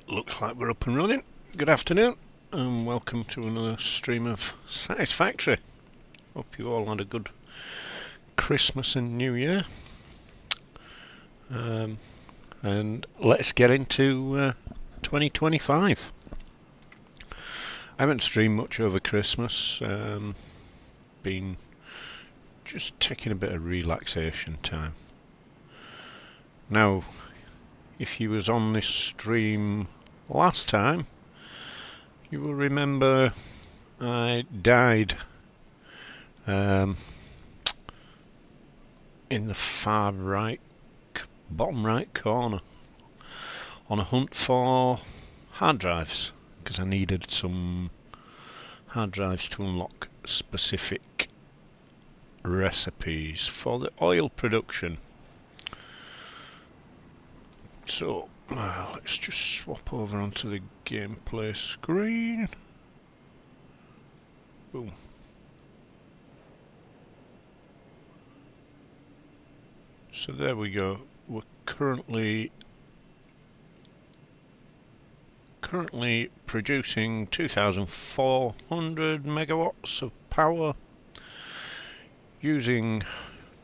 Looks like we're up and running. Good afternoon, and welcome to another stream of Satisfactory. Hope you all had a good Christmas and New Year. And let's get into 2025. I haven't streamed much over Christmas. Been just taking a bit of relaxation time. Now, if you was on this stream last time, you will remember I died in the far right, bottom right corner on a hunt for hard drives, because I needed some hard drives to unlock specific recipes for the oil production. So, let's just swap over onto the gameplay screen. Boom. So there we go. We're currently producing 2,400 megawatts of power, using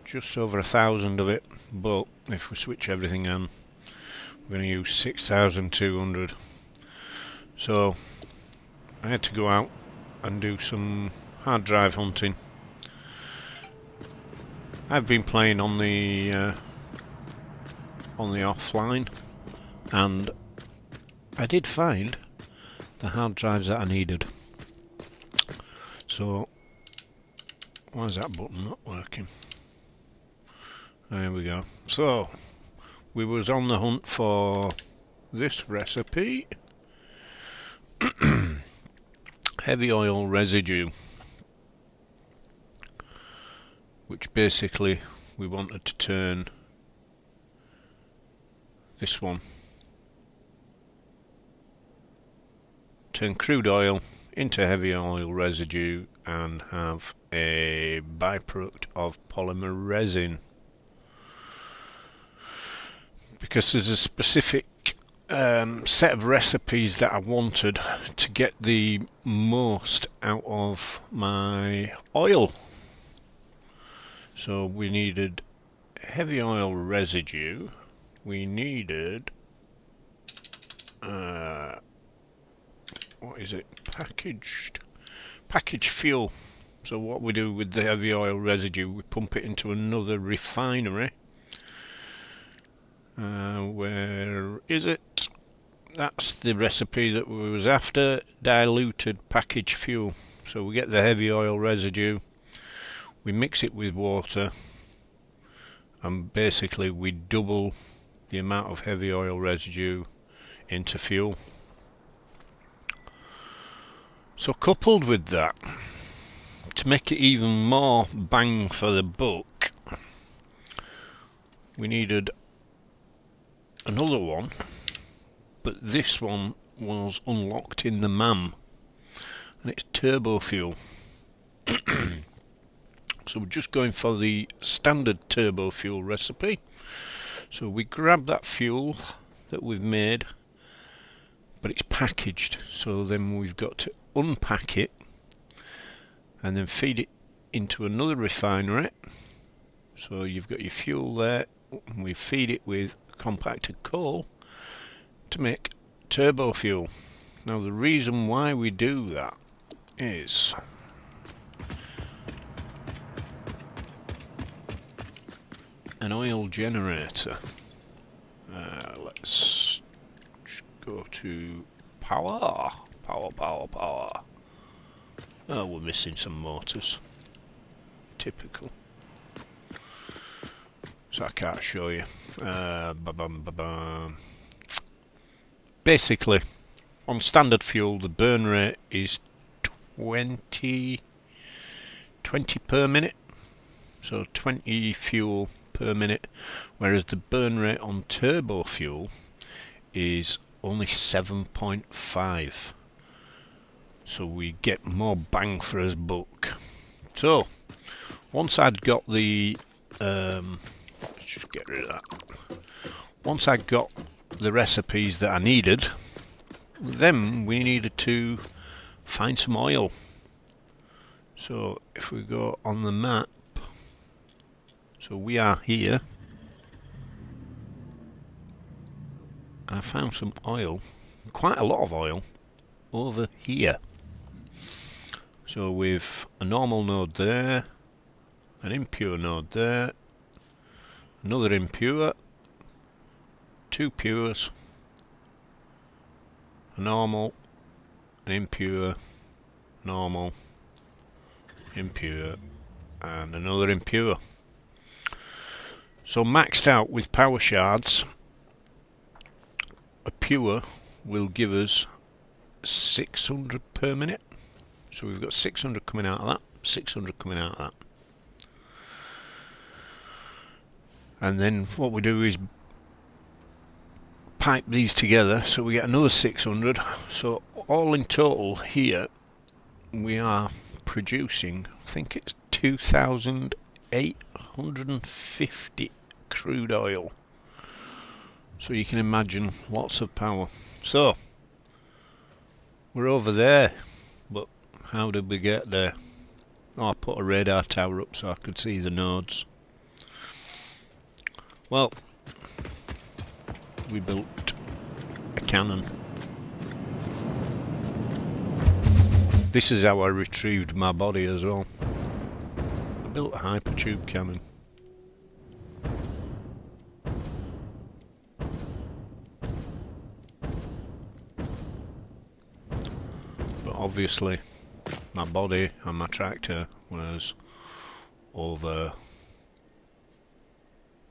just over 1,000 of it, but if we switch everything on, we're going to use 6,200. So I had to go out and do some hard drive hunting. I've been playing on the offline, and I did find the hard drives that I needed. So why is that button not working? There we go. So we was on the hunt for this recipe, heavy oil residue, which basically we wanted to turn this one, turn crude oil into heavy oil residue and have a byproduct of polymer resin. Because there's a specific set of recipes that I wanted to get the most out of my oil. So we needed heavy oil residue, we needed what is it, packaged fuel. So what we do with the heavy oil residue, we pump it into another refinery. Where is it? That's the recipe that we was after, diluted packaged fuel. So we get the heavy oil residue, we mix it with water, and basically we double the amount of heavy oil residue into fuel. So coupled with that, to make it even more bang for the buck, we needed another one, but this one was unlocked in the MAM, and it's turbo fuel. So we're just going for the standard turbo fuel recipe. So we grab that fuel that we've made, but it's packaged, so then we've got to unpack it and then feed it into another refinery. So you've got your fuel there, and we feed it with compacted coal to make turbo fuel. Now the reason why we do that is an oil generator. Let's just go to power. Oh, we're missing some motors. Typical. So I can't show you. Basically, on standard fuel, the burn rate is 20 per minute. So 20 fuel per minute, whereas the burn rate on turbo fuel is only 7.5. So we get more bang for his buck. So once I'd got the let's just get rid of that. Once I got the recipes that I needed, then we needed to find some oil. So if we go on the map, so we are here, and I found some oil, quite a lot of oil, over here. So with a normal node there, an impure node there, another impure, two pures, a normal, an impure, normal, impure, and another impure. So maxed out with power shards, a pure will give us 600 per minute. So we've got 600 coming out of that, 600 coming out of that. And then what we do is pipe these together so we get another 600. So all in total here we are producing, I think it's 2,850 crude oil. So you can imagine lots of power. So we're over there, but how did we get there? Oh, I put a radar tower up so I could see the nodes. Well, we built a cannon. This is how I retrieved my body as well. I built a hypertube cannon. But obviously my body and my tractor was over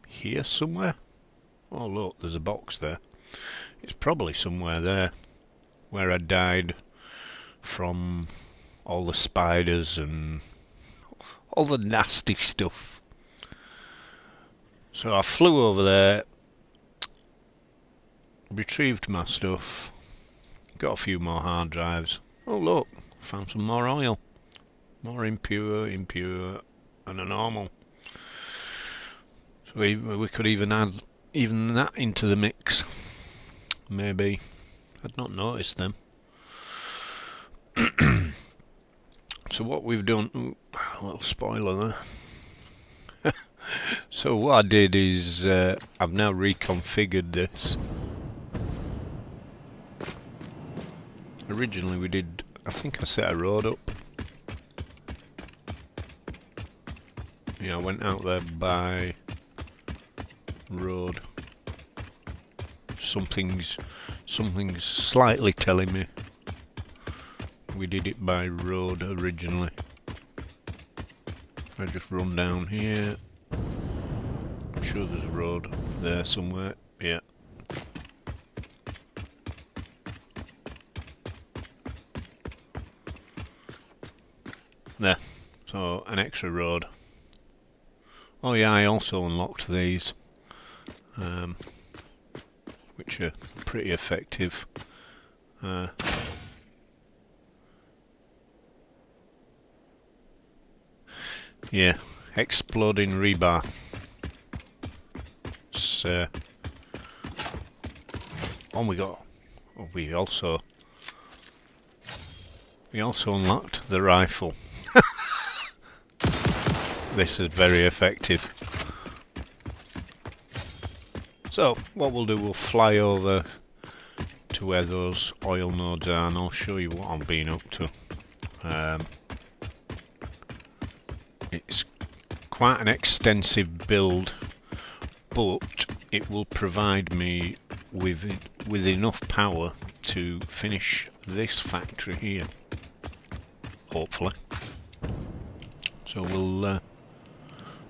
here somewhere. Oh look, there's a box there. It's probably somewhere there where I died from all the spiders and all the nasty stuff. So I flew over there, retrieved my stuff, got a few more hard drives. Oh look, found some more oil. More impure, impure, and a normal. So we could even add even that into the mix. Maybe. I'd not noticed them. So what we've done, ooh, a little spoiler there. So what I did is I've now reconfigured this. Originally we did, I think I set a road up. Yeah, I went out there by road. Something's slightly telling me we did it by road originally. I just run down here. I'm sure there's a road there somewhere. Yeah. There. So an extra road. Oh yeah, I also unlocked these, which are pretty effective. Yeah, exploding rebar. So, we also unlocked the rifle. This is very effective. So what we'll do, we'll fly over to where those oil nodes are and I'll show you what I've been up to. It's quite an extensive build, but it will provide me with enough power to finish this factory here, hopefully. So we'll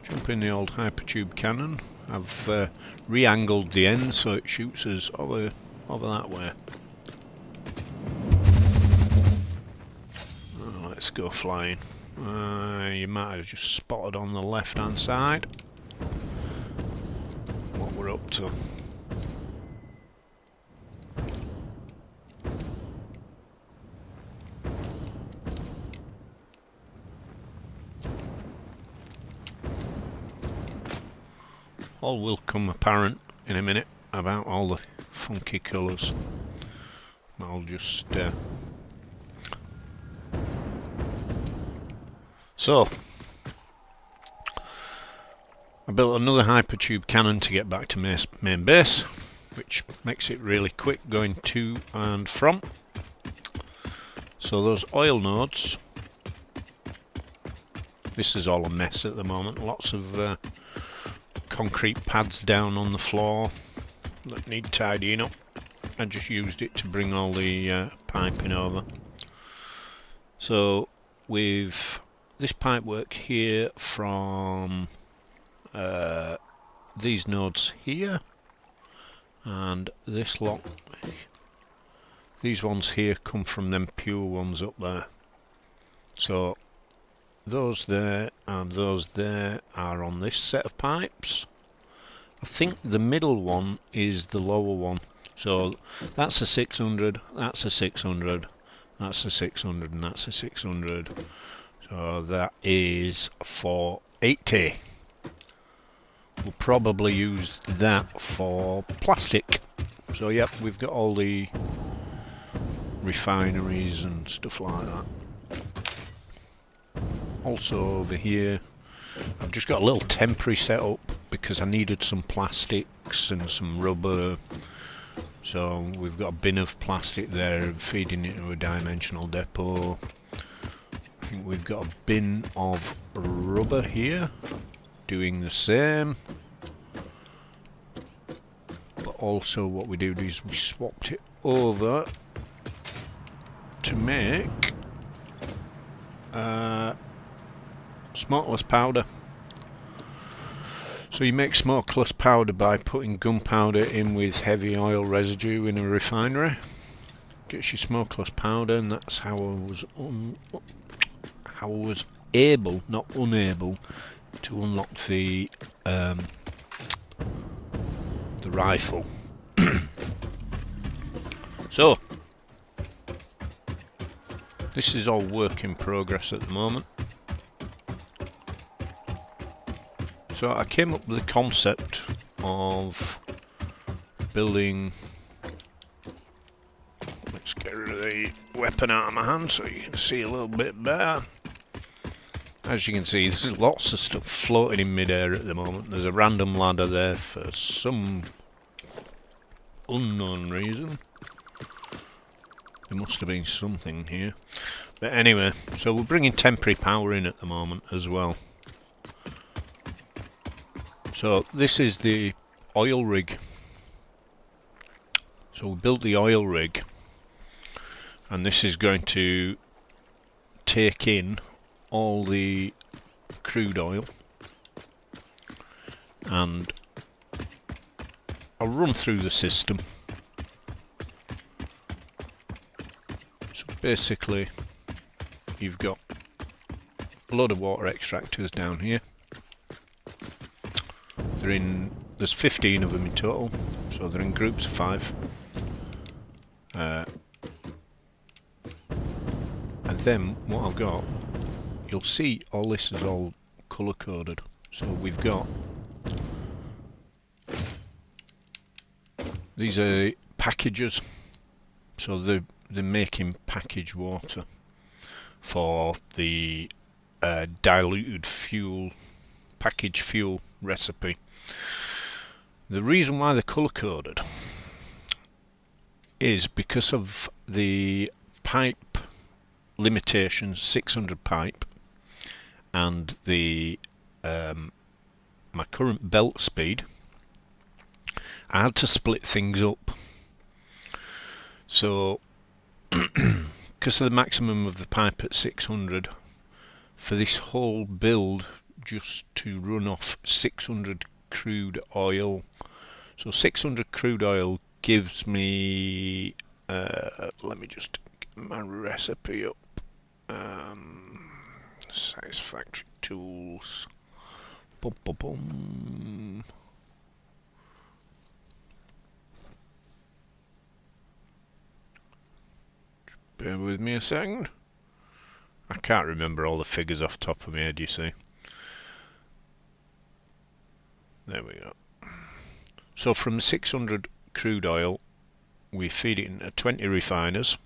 jump in the old hypertube cannon. I've re-angled the end so it shoots us over that way. Oh, let's go flying. You might have just spotted on the left hand side what we're up to. All will come apparent in a minute about all the funky colours. I'll just so I built another hypertube cannon to get back to main base, which makes it really quick going to and from. So those oil nodes, this is all a mess at the moment, lots of concrete pads down on the floor that need tidying up. I just used it to bring all the piping over. So with this pipework here from these nodes here and this lot, these ones here come from them pure ones up there. So those there and those there are on this set of pipes. I think the middle one is the lower one. So that's a 600, that's a 600, that's a 600, and that's a 600. So that is 480. We'll probably use that for plastic. So yep, we've got all the refineries and stuff like that. Also over here, I've just got a little temporary setup because I needed some plastics and some rubber. So we've got a bin of plastic there feeding into a dimensional depot. I think we've got a bin of rubber here doing the same. But also what we did is we swapped it over to make smokeless powder. So you make smokeless powder by putting gunpowder in with heavy oil residue in a refinery. Gets you smokeless powder, and that's how I was able, not unable, to unlock the rifle. So this is all work in progress at the moment. So I came up with the concept of building, let's get rid of the weapon out of my hand so you can see a little bit better. As you can see, there's lots of stuff floating in mid-air at the moment. There's a random ladder there for some unknown reason. There must have been something here. But anyway, so we're bringing temporary power in at the moment as well. So this is the oil rig. So we built the oil rig, and this is going to take in all the crude oil, and I'll run through the system. So basically you've got a load of water extractors down here. There's 15 of them in total, so they're in groups of 5. And then what I've got, you'll see all this is all colour coded. So we've got, these are packages, so they're making packaged water for the diluted fuel, packaged fuel recipe. The reason why they're colour coded is because of the pipe limitations, 600 pipe, and the my current belt speed. I had to split things up. So because of the maximum of the pipe at 600, for this whole build just to run off 600 crude oil, so 600 crude oil gives me let me just get my recipe up. Satisfactory tools. Boom, boom, boom. Just bear with me a second. I can't remember all the figures off the top of my head, you see. There we go. So from 600 crude oil, we feed it into 20 refiners.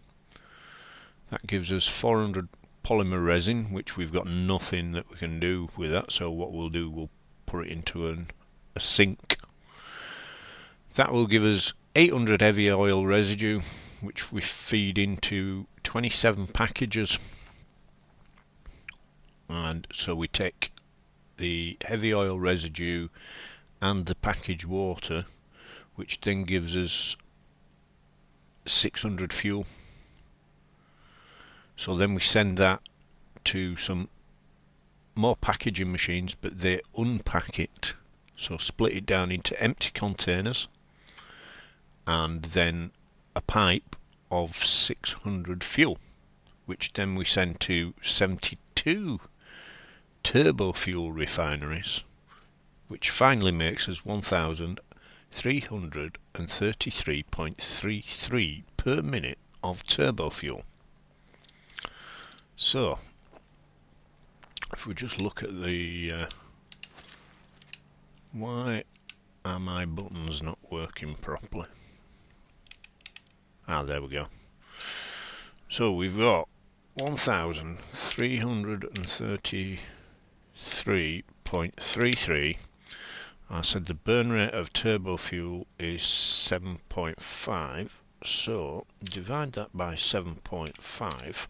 That gives us 400 polymer resin, which we've got nothing that we can do with that, so what we'll do, we'll put it into a sink. That will give us 800 heavy oil residue, which we feed into 27 packages. And so we take the heavy oil residue and the packaged water, which then gives us 600 fuel. So then we send that to some more packaging machines, but they unpack it, so split it down into empty containers, and then a pipe of 600 fuel, which then we send to 72 turbo fuel refineries, which finally makes us 1,333.33 per minute of turbo fuel. So if we just look at the why are my buttons not working properly? There we go. So we've got 1,333.33. I said the burn rate of turbo fuel is 7.5, so divide that by 7.5.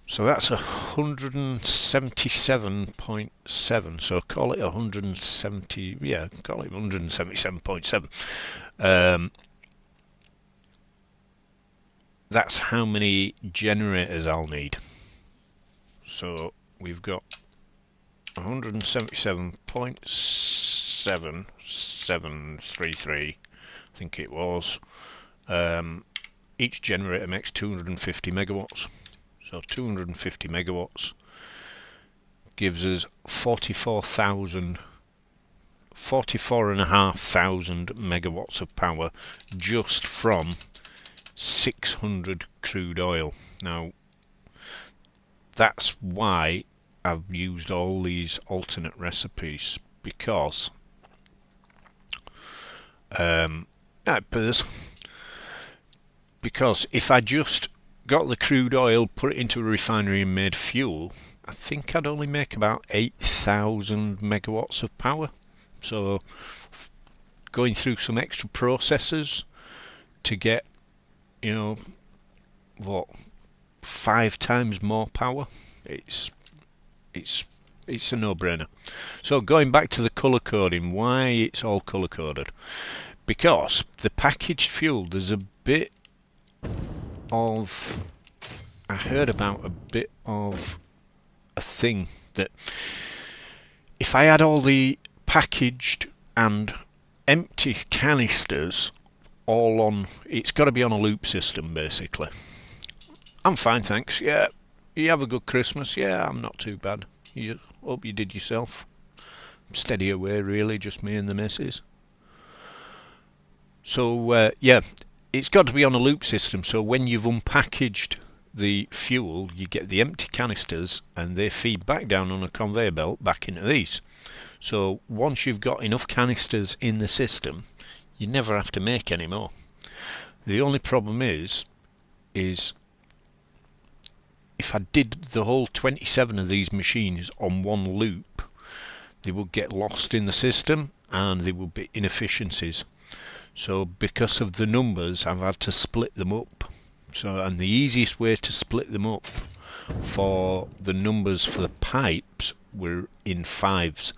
So that's 177.7. So call it 170. Yeah, call it 177.7. That's how many generators I'll need. So we've got 177.7733, I think it was. Each generator makes 250 megawatts. So 250 megawatts gives us 44,500 megawatts of power just from 600 crude oil. Now that's why I've used all these alternate recipes, because because if I just got the crude oil, put it into a refinery and made fuel, I think I'd only make about 8,000 megawatts of power. So going through some extra processes to get, you know, what, 5 times more power, it's a no-brainer. So going back to the colour coding, why it's all colour coded? Because the packaged fuel, there's a bit of, I heard about a bit of a thing that if I had all the packaged and empty canisters all on, it's got to be on a loop system basically. I'm fine, thanks. Yeah, you have a good Christmas. Yeah, I'm not too bad. You hope you did yourself. Steady away really, just me and the missus. So yeah, it's got to be on a loop system, so when you've unpackaged the fuel, you get the empty canisters and they feed back down on a conveyor belt back into these. So once you've got enough canisters in the system, you never have to make any more. The only problem is if I did the whole 27 of these machines on one loop, they would get lost in the system and there would be inefficiencies. So because of the numbers, I've had to split them up. So, and the easiest way to split them up for the numbers for the pipes were in 5s.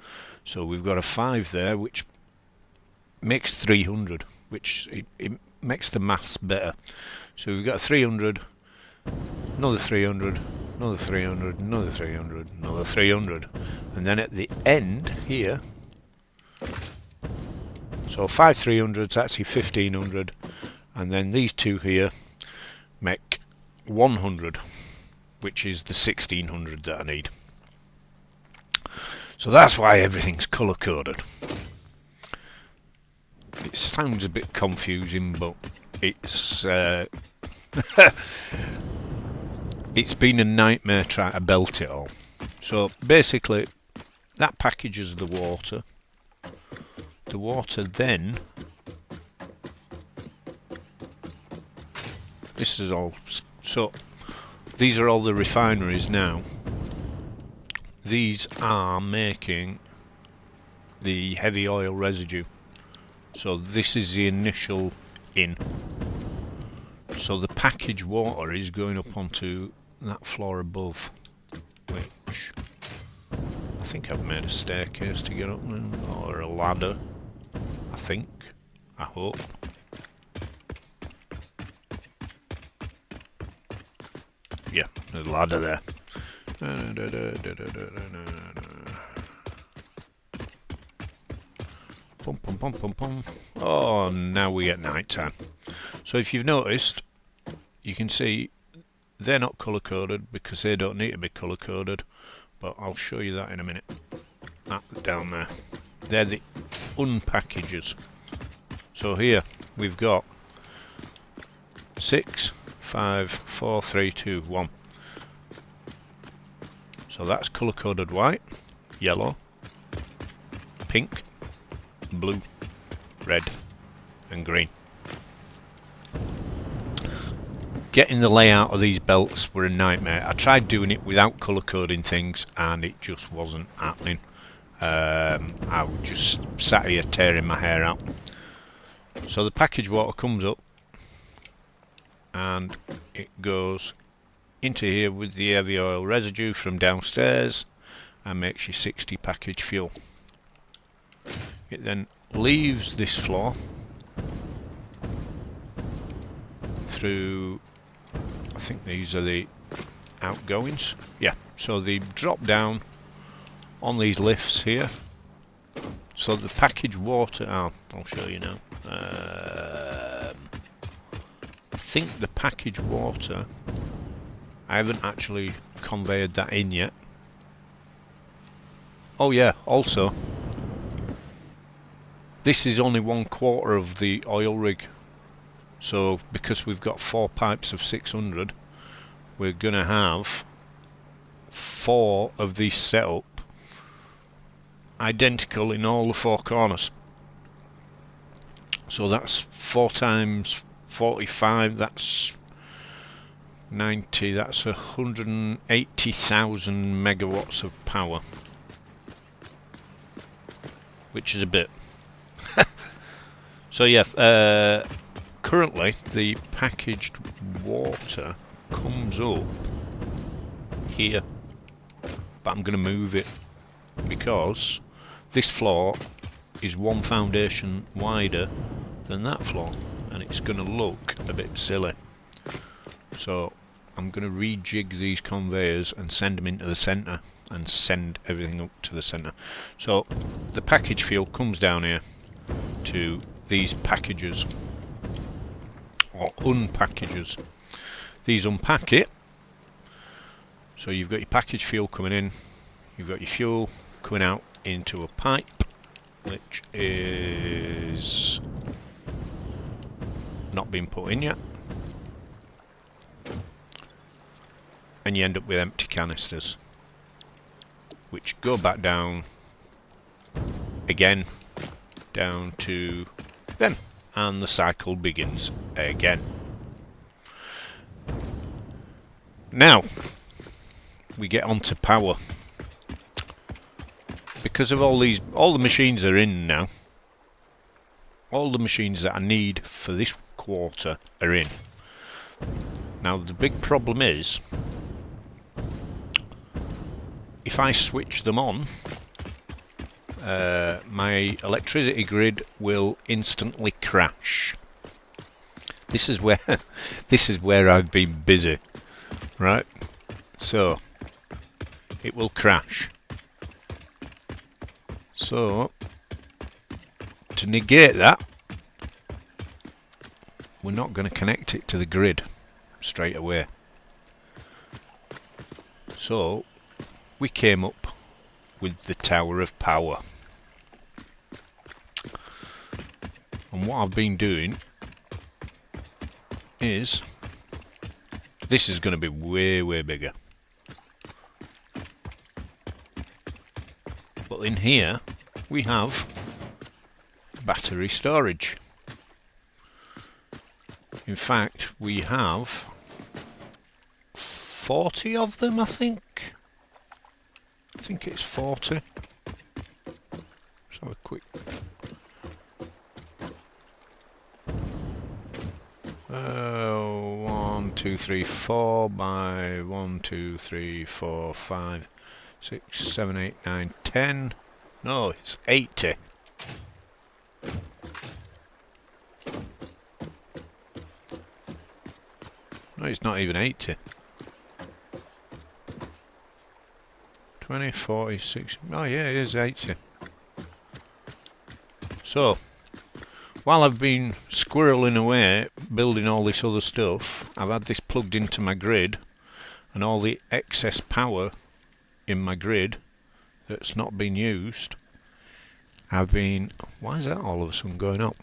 So we've got a 5 there, which makes 300, which it makes the maths better. So we've got 300, another 300, another 300, another 300, another 300, and then at the end here, so 5 300s, actually 1500, and then these two here make 100, which is the 1600 that I need. So that's why everything's colour coded. It sounds a bit confusing, but it's it's been a nightmare trying to belt it all. So basically that packages the water. The water then This is all. So these are all the refineries now. These are making the heavy oil residue. So this is the initial in. So the packaged water is going up onto that floor above, which I think I've made a staircase to get up there, or a ladder. I think. I hope. Yeah, there's a ladder there. Pum, pum, pum, pum, pum. Oh, now we get night time. So if you've noticed, you can see they're not colour coded because they don't need to be colour coded, but I'll show you that in a minute. That down there, they're the unpackages. So here we've got 6, 5, 4, 3, 2, 1. So that's colour coded white, yellow, pink, blue, red and green. Getting the layout of these belts were a nightmare. I tried doing it without colour coding things and it just wasn't happening. I just sat here tearing my hair out. So the packaged water comes up and it goes into here with the heavy oil residue from downstairs and makes you 60 packaged fuel. It then leaves this floor through, I think these are the outgoings. Yeah, so they drop down on these lifts here. So the packaged water, I'll show you now. I think the packaged water, I haven't actually conveyed that in yet. Oh yeah, also this is only 1/4 of the oil rig. So because we've got 4 pipes of 600, we're gonna have 4 of these set up identical in all the 4 corners. So that's 4 times 45, that's 90, that's 180,000 megawatts of power, which is a bit. So yeah, currently the packaged water comes up here, but I'm going to move it because this floor is 1 foundation wider than that floor and it's going to look a bit silly. So I'm going to rejig these conveyors and send them into the centre and send everything up to the centre. So the package fuel comes down here to these packages or unpackages. These unpack it. So you've got your package fuel coming in, you've got your fuel coming out into a pipe which is not been put in yet, and you end up with empty canisters which go back down again down to them, and the cycle begins again. Now we get onto power. Because of all the machines are in now, all the machines that I need for this quarter are in. Now the big problem is, if I switch them on, my electricity grid will instantly crash. This is where I've been busy, right? So it will crash. So to negate that, we're not going to connect it to the grid straight away. So we came up with the Tower of Power. And what I've been doing is, this is going to be way bigger. But in here we have battery storage. In fact, we have 40 of them, I think. I think it's 40. Let's have a quick... 1, 2, 3, 4 by 1, 2, 3, 4, 5, 6, 7, 8, 9, 10. No, it's 80. No, it's not even 80. 20, 40, 60. Oh yeah, it is 80. So, while I've been squirreling away building all this other stuff, I've had this plugged into my grid, and all the excess power in my grid that's not been used, I've been... Why is that all of a sudden going up?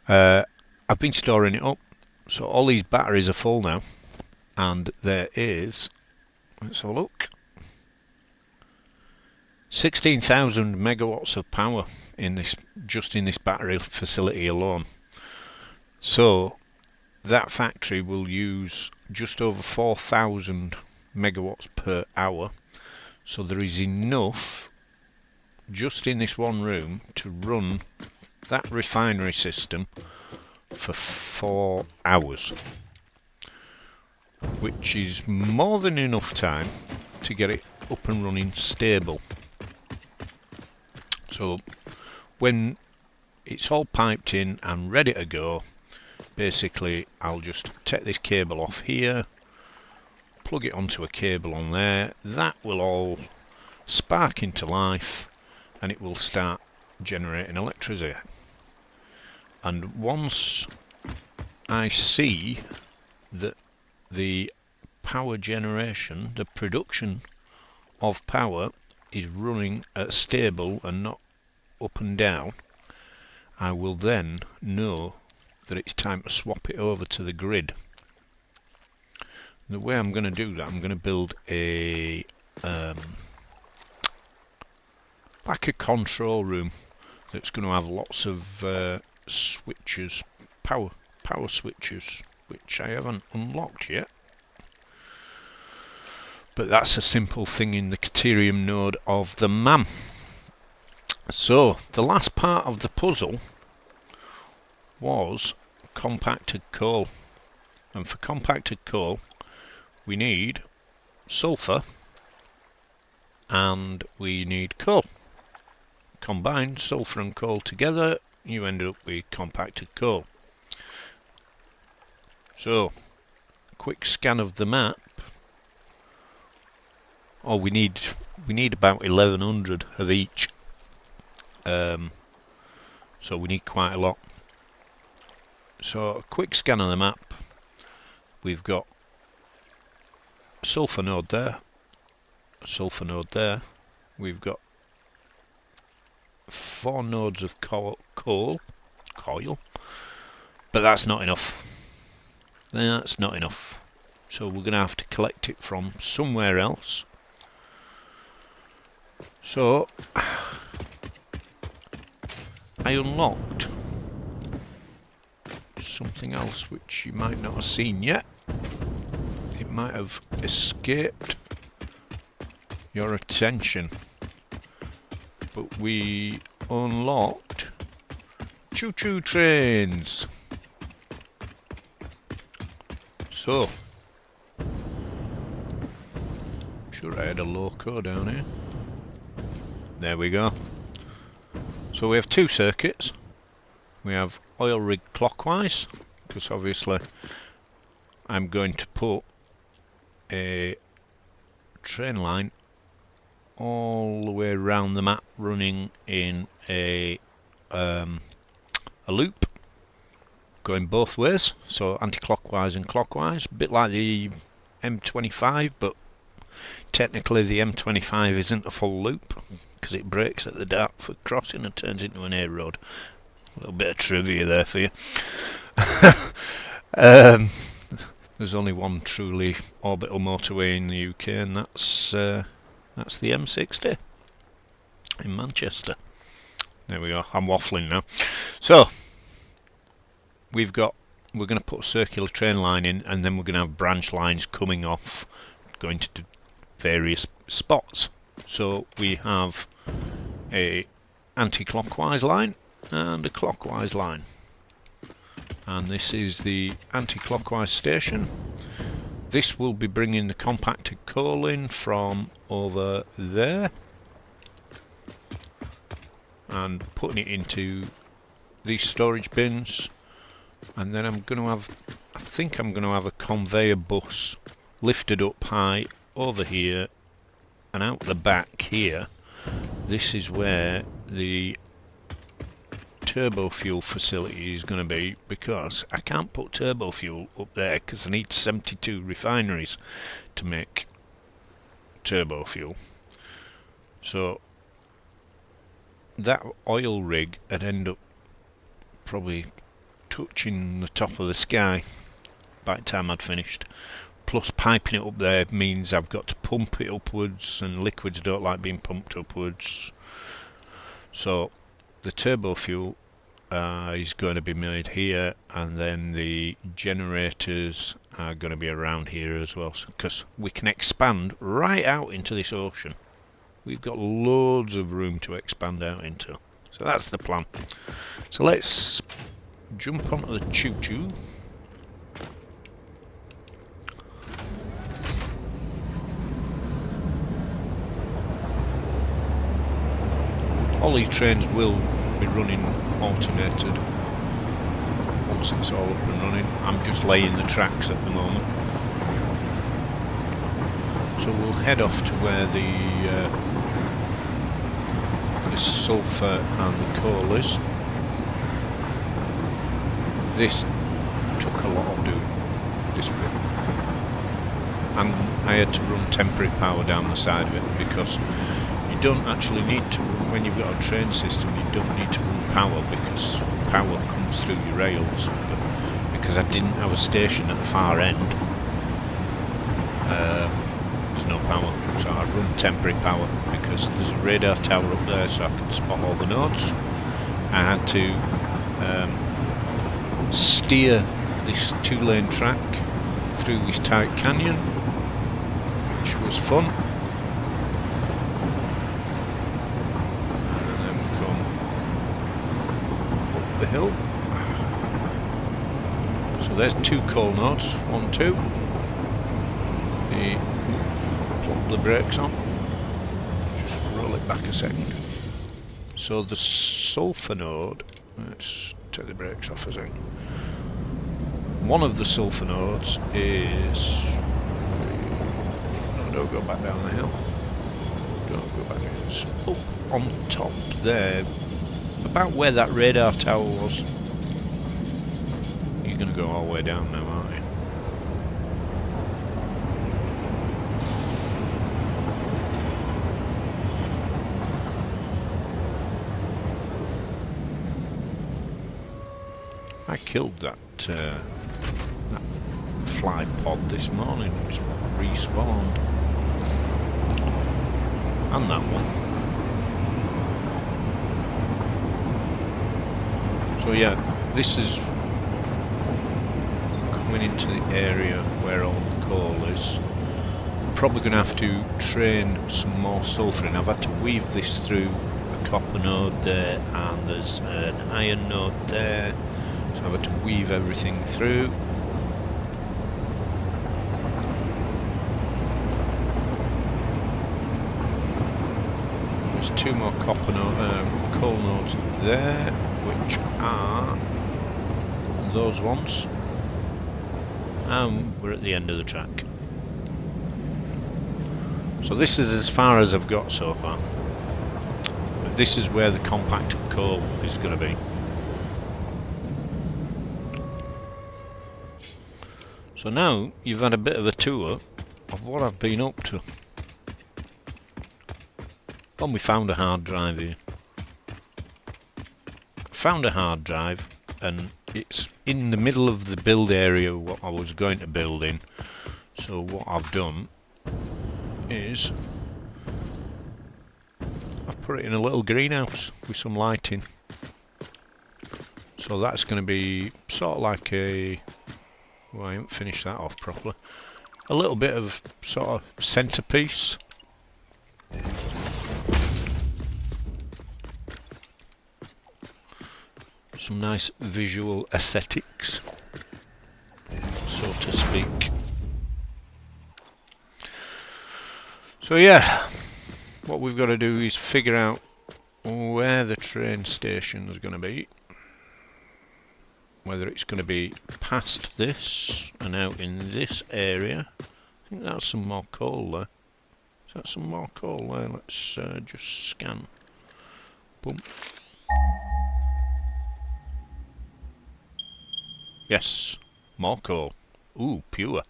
I've been storing it up. So all these batteries are full now, and there is... Let's have a look. 16,000 megawatts of power in this, just in this battery facility alone. So that factory will use just over 4,000 megawatts per hour. So there is enough just in this one room to run that refinery system for 4 hours, which is more than enough time to get it up and running stable. So when it's all piped in and ready to go, basically I'll just take this cable off here, plug it onto a cable on there, that will all spark into life and it will start generating electricity. And once I see that the power generation, the production of power is running at stable and not up and down, I will then know that it's time to swap it over to the grid. The way I'm going to do that, I'm going to build a like a control room that's going to have lots of switches, power switches, which I haven't unlocked yet. But that's a simple thing in the Caterium node of the MAM. So the last part of the puzzle was compacted coal, and for compacted coal we need sulfur and we need coal. Combine sulfur and coal together, you end up with compacted coal. So, quick scan of the map. Oh, we need about 1100 of each. So we need quite a lot. So a quick scan of the map. We've got a sulfur node there, a sulfur node there. We've got 4 nodes of coil, but that's not enough. That's not enough. So we're going to have to collect it from somewhere else. So I unlocked something else which you might not have seen yet. It might have escaped your attention, but we unlocked choo-choo trains. So, sure I had a loco down here. There we go. So we have 2 circuits. We have oil rig clockwise, because obviously I'm going to put a train line all the way around the map running in a loop going both ways, so anti-clockwise and clockwise, a bit like the M25, but technically the M25 isn't a full loop because it breaks at the Dartford crossing and turns into an A road. A little bit of trivia there for you. There's only one truly orbital motorway in the UK, and that's the M60 in Manchester. There we go. I'm waffling now. So we've got we're going to put a circular train line in, and then we're going to have branch lines coming off, going to various spots. So we have a anti-clockwise line and a clockwise line. And this is the anti-clockwise station. This will be bringing the compacted coal in from over there and putting it into these storage bins, and then I think I'm going to have a conveyor bus lifted up high over here and out the back here. This is where the turbo fuel facility is going to be, because I can't put turbo fuel up there because I need 72 refineries to make turbo fuel. So that oil rig would end up probably touching the top of the sky by the time I'd finished. Plus piping it up there means I've got to pump it upwards, and liquids don't like being pumped upwards. So the turbo fuel is going to be made here, and then the generators are going to be around here as well, because we can expand right out into this ocean. We've got loads of room to expand out into. So that's the plan. So let's jump onto the choo-choo. All these trains will be running automated once it's all up and running. I'm just laying the tracks at the moment. So we'll head off to where the sulphur and the coal is. This took a lot of doing, this bit, and I had to run temporary power down the side of it, because you don't actually need to run, when you've got a train system, you don't need to run power, because power comes through your rails. But because I didn't have a station at the far end, there's no power, so I run temporary power, because there's a radar tower up there so I can spot all the nodes. I had to steer this 2-lane track through this tight canyon, which was fun. And then we come up the hill. So there's 2 coal nodes, 1, 2. Plug the brakes on. Just roll it back a second. So the sulphur node, let's take the brakes off a second. One of the sulphur nodes is... No, don't go back down the hill. Don't go back. It's up on top there, about where that radar tower was. You're going to go all the way down now, aren't you? I killed that fly pod this morning. It's respawned. And that one. So yeah, this is coming into the area where all the coal is. I'm probably going to have to train some more sulphur in. I've had to weave this through a copper node there, and there's an iron node there. So I've had to weave everything through. There's 2 more coal nodes there, which are those ones. And we're at the end of the track. So this is as far as I've got so far. But this is where the compacted coal is going to be. So now you've had a bit of a tour of what I've been up to. Well, we found a hard drive here. Found a hard drive, and it's in the middle of the build area what I was going to build in. So what I've done is I've put it in a little greenhouse with some lighting. So that's going to be sort of like a... Well, I haven't finished that off properly. A little bit of sort of centerpiece. Some nice visual aesthetics, so to speak. So yeah, what we've got to do is figure out where the train station is going to be. Whether it's going to be past this and out in this area. I think that's some more coal there. Is that some more coal there? Let's just scan. Boom. Yes, more coal. Ooh, pure.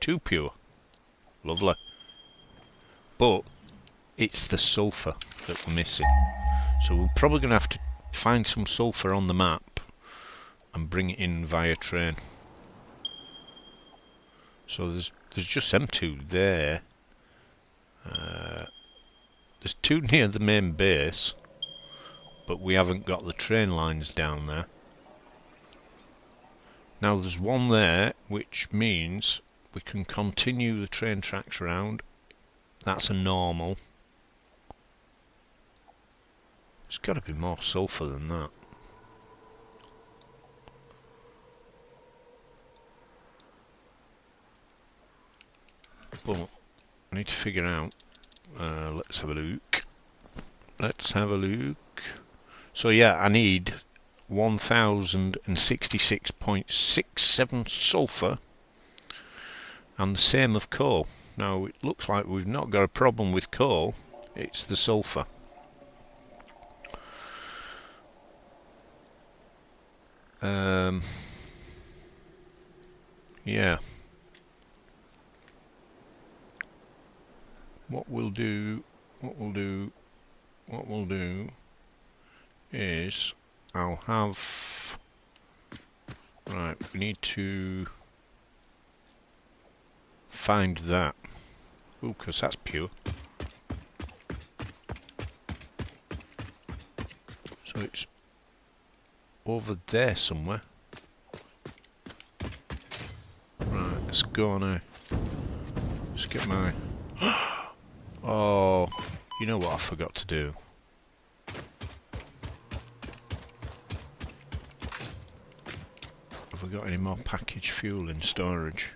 Too pure. Lovely. But it's the sulphur that we're missing. So we're probably going to have to find some sulphur on the map and bring it in via train. So there's just them two there. There's two near the main base, but we haven't got the train lines down there. Now there's one there, which means we can continue the train tracks around. That's a normal. There's got to be more sulphur than that. But I need to figure out. Let's have a look. Let's have a look. So yeah, I need 1066.67 sulphur and the same of coal. Now it looks like we've not got a problem with coal, it's the sulphur. Yeah. What we'll do is I'll have... Right, we need to find that. Ooh, 'cause that's pure. So it's over there somewhere. Right, let's go now. Let's get my... Oh, you know what I forgot to do? Have we got any more packaged fuel in storage?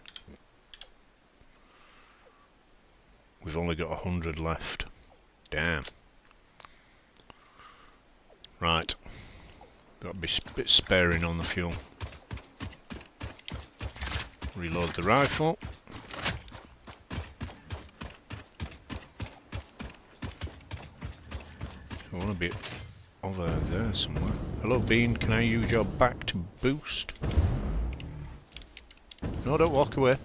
We've only got 100 left. Damn. Right. Got to be a bit sparing on the fuel. Reload the rifle. I want to be over there somewhere. Hello Bean, can I use your back to boost? No, don't walk away.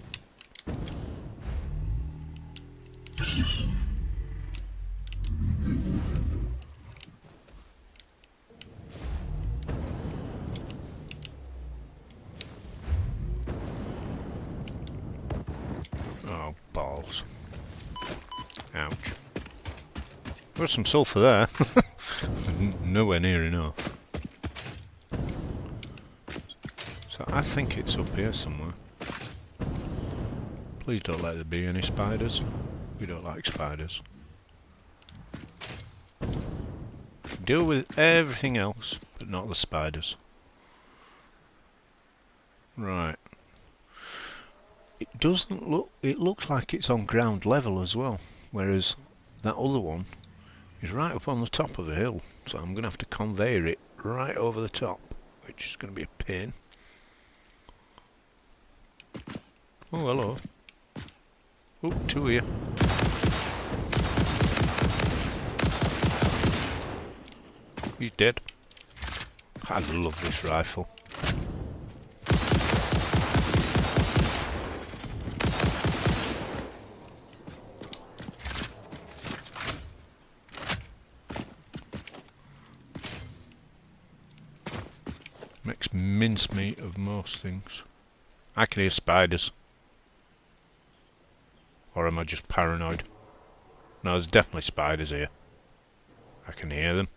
Oh, balls. Ouch. Got some sulphur there. Nowhere near enough. So I think it's up here somewhere. Please don't let there be any spiders. We don't like spiders. Deal with everything else, but not the spiders. Right. It doesn't look... It looks like it's on ground level as well, whereas that other one is right up on the top of the hill. So I'm going to have to conveyor it right over the top, which is going to be a pain. Oh, hello. Oh, two here. He's dead. I love this rifle. Makes mincemeat of most things. I can hear spiders. Or am I just paranoid? No, there's definitely spiders here. I can hear them.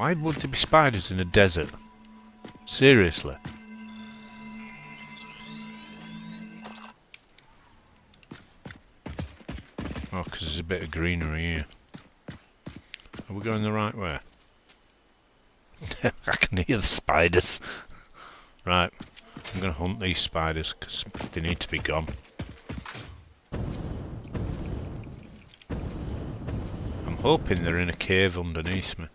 Why would there be spiders in a desert? Seriously? Oh, because there's a bit of greenery here. Are we going the right way? I can hear the spiders. Right, I'm going to hunt these spiders because they need to be gone. I'm hoping they're in a cave underneath me.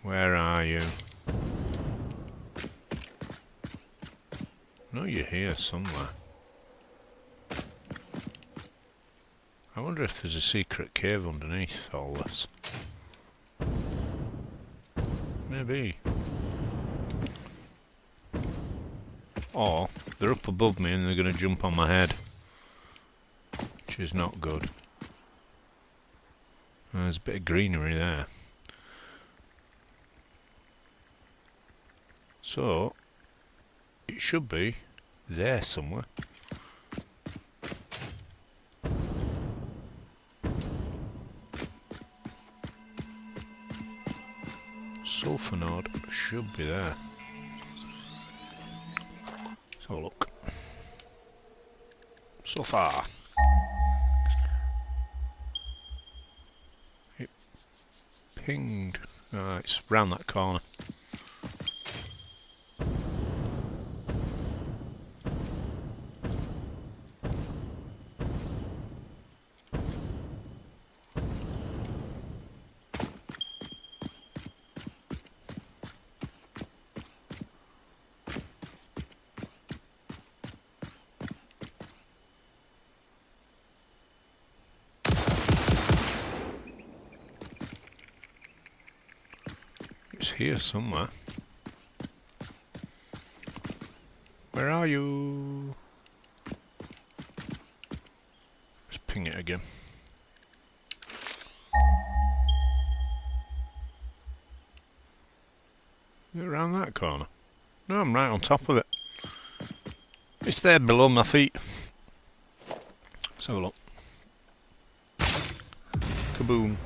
Where are you? I know you're here somewhere. I wonder if there's a secret cave underneath all this. Maybe. Or they're up above me and they're going to jump on my head. Which is not good. There's a bit of greenery there. So, it should be there somewhere. Sulfur node should be there. Let's have a look. So far. It pinged. It's round that corner. It's here somewhere. Where are you? Let's ping it again. Is it around that corner? No, I'm right on top of it. It's there below my feet. Let's have a look. Kaboom.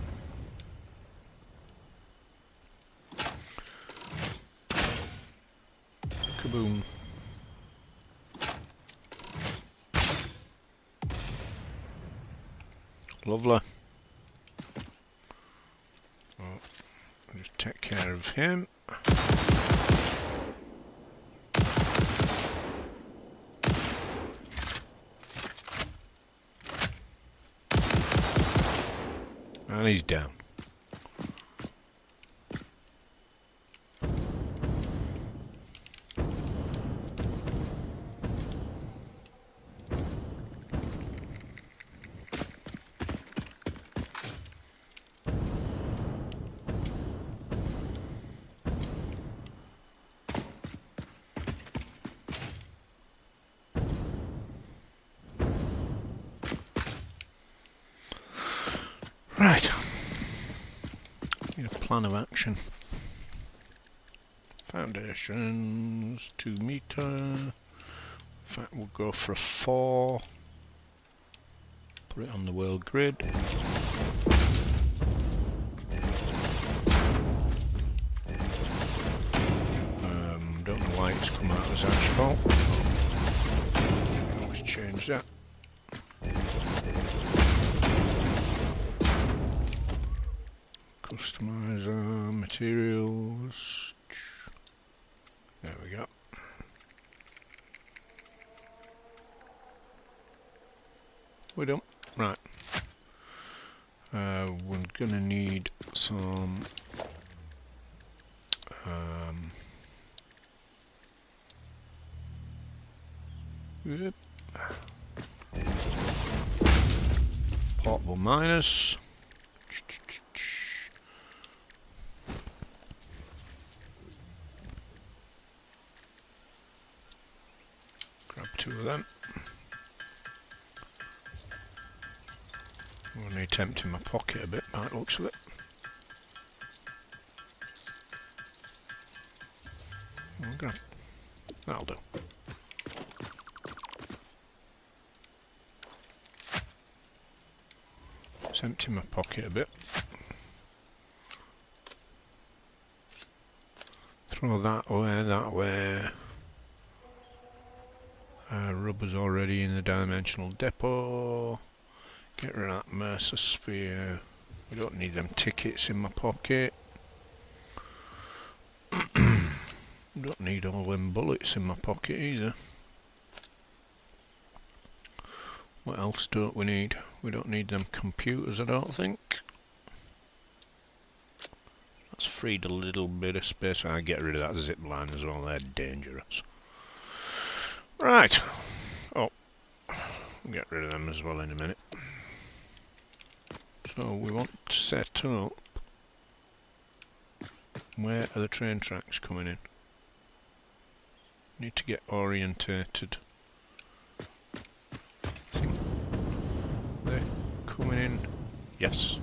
Kaboom. Lovely. Oh, I'll just take care of him. And he's down. Right. Need a plan of action. Foundations, 2 meter. In fact, we'll go for a 4. Put it on the world grid. Don't know why it's come out as asphalt. Always change that. Customizer, materials. There we go. We're done. Right. We're gonna need some yep. Portable miners. Grab 2 of them. I need to empty my pocket a bit by the looks of it. Okay. That'll do. Let's empty my pocket a bit. Throw that away, that way. Rubber's already in the dimensional depot. Get rid of that Mercer sphere. We don't need them tickets in my pocket. Don't need all them bullets in my pocket either. What else don't we need? We don't need them computers, I don't think. That's freed a little bit of space. I'll get rid of that zip line as well, they're dangerous. Right. Oh, we'll get rid of them as well in a minute. So we want to set up. Where are the train tracks coming in? Need to get orientated. I think they're coming in. Yes.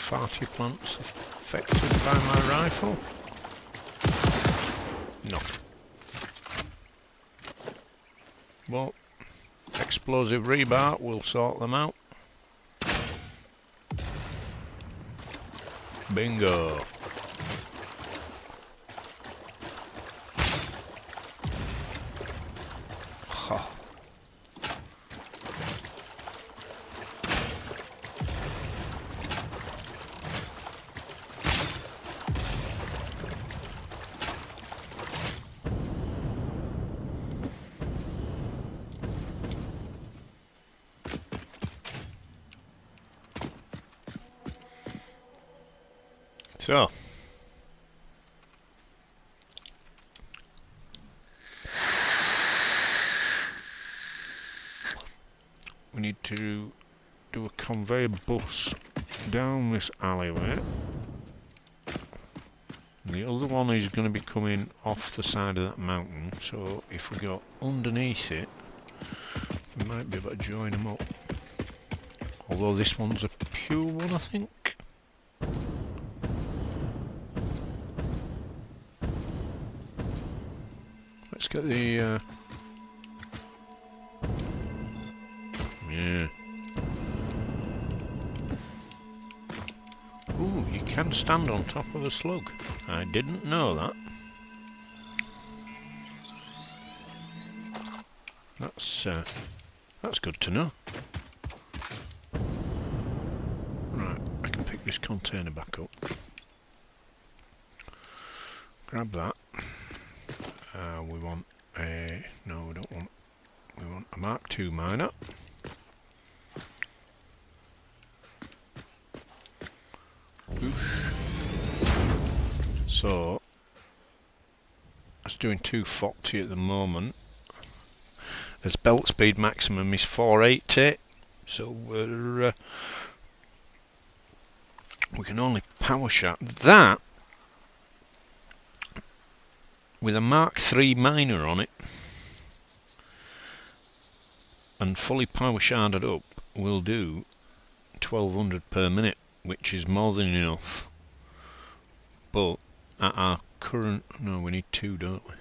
Farty plants affected by my rifle? No. Well, explosive rebar will sort them out. Bingo. Ha. So, we need to do a conveyor bus down this alleyway. The other one is going to be coming off the side of that mountain, so if we go underneath it, we might be able to join them up. Although this one's a pure one, I think. Let's get the, yeah. Ooh, you can stand on top of a slug. I didn't know that. That's good to know. Right, I can pick this container back up. Grab that. We want a... no, we don't want... we want a Mark II miner. Oosh. So, it's doing 240 at the moment. Its belt speed maximum is 480, so we can only power shaft that with a Mark III miner on it, and fully power sharded up, will do 1200 per minute, which is more than enough. But at our current... no, we need two, don't we?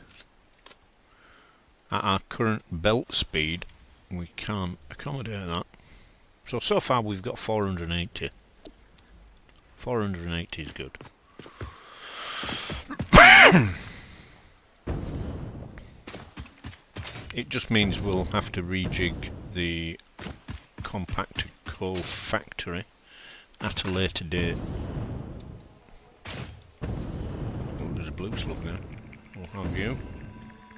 At our current belt speed, we can't accommodate that. So far we've got 480. 480 is good. It just means we'll have to rejig the compactor coal factory at a later date. Oh, there's a blue slug there. We'll have you.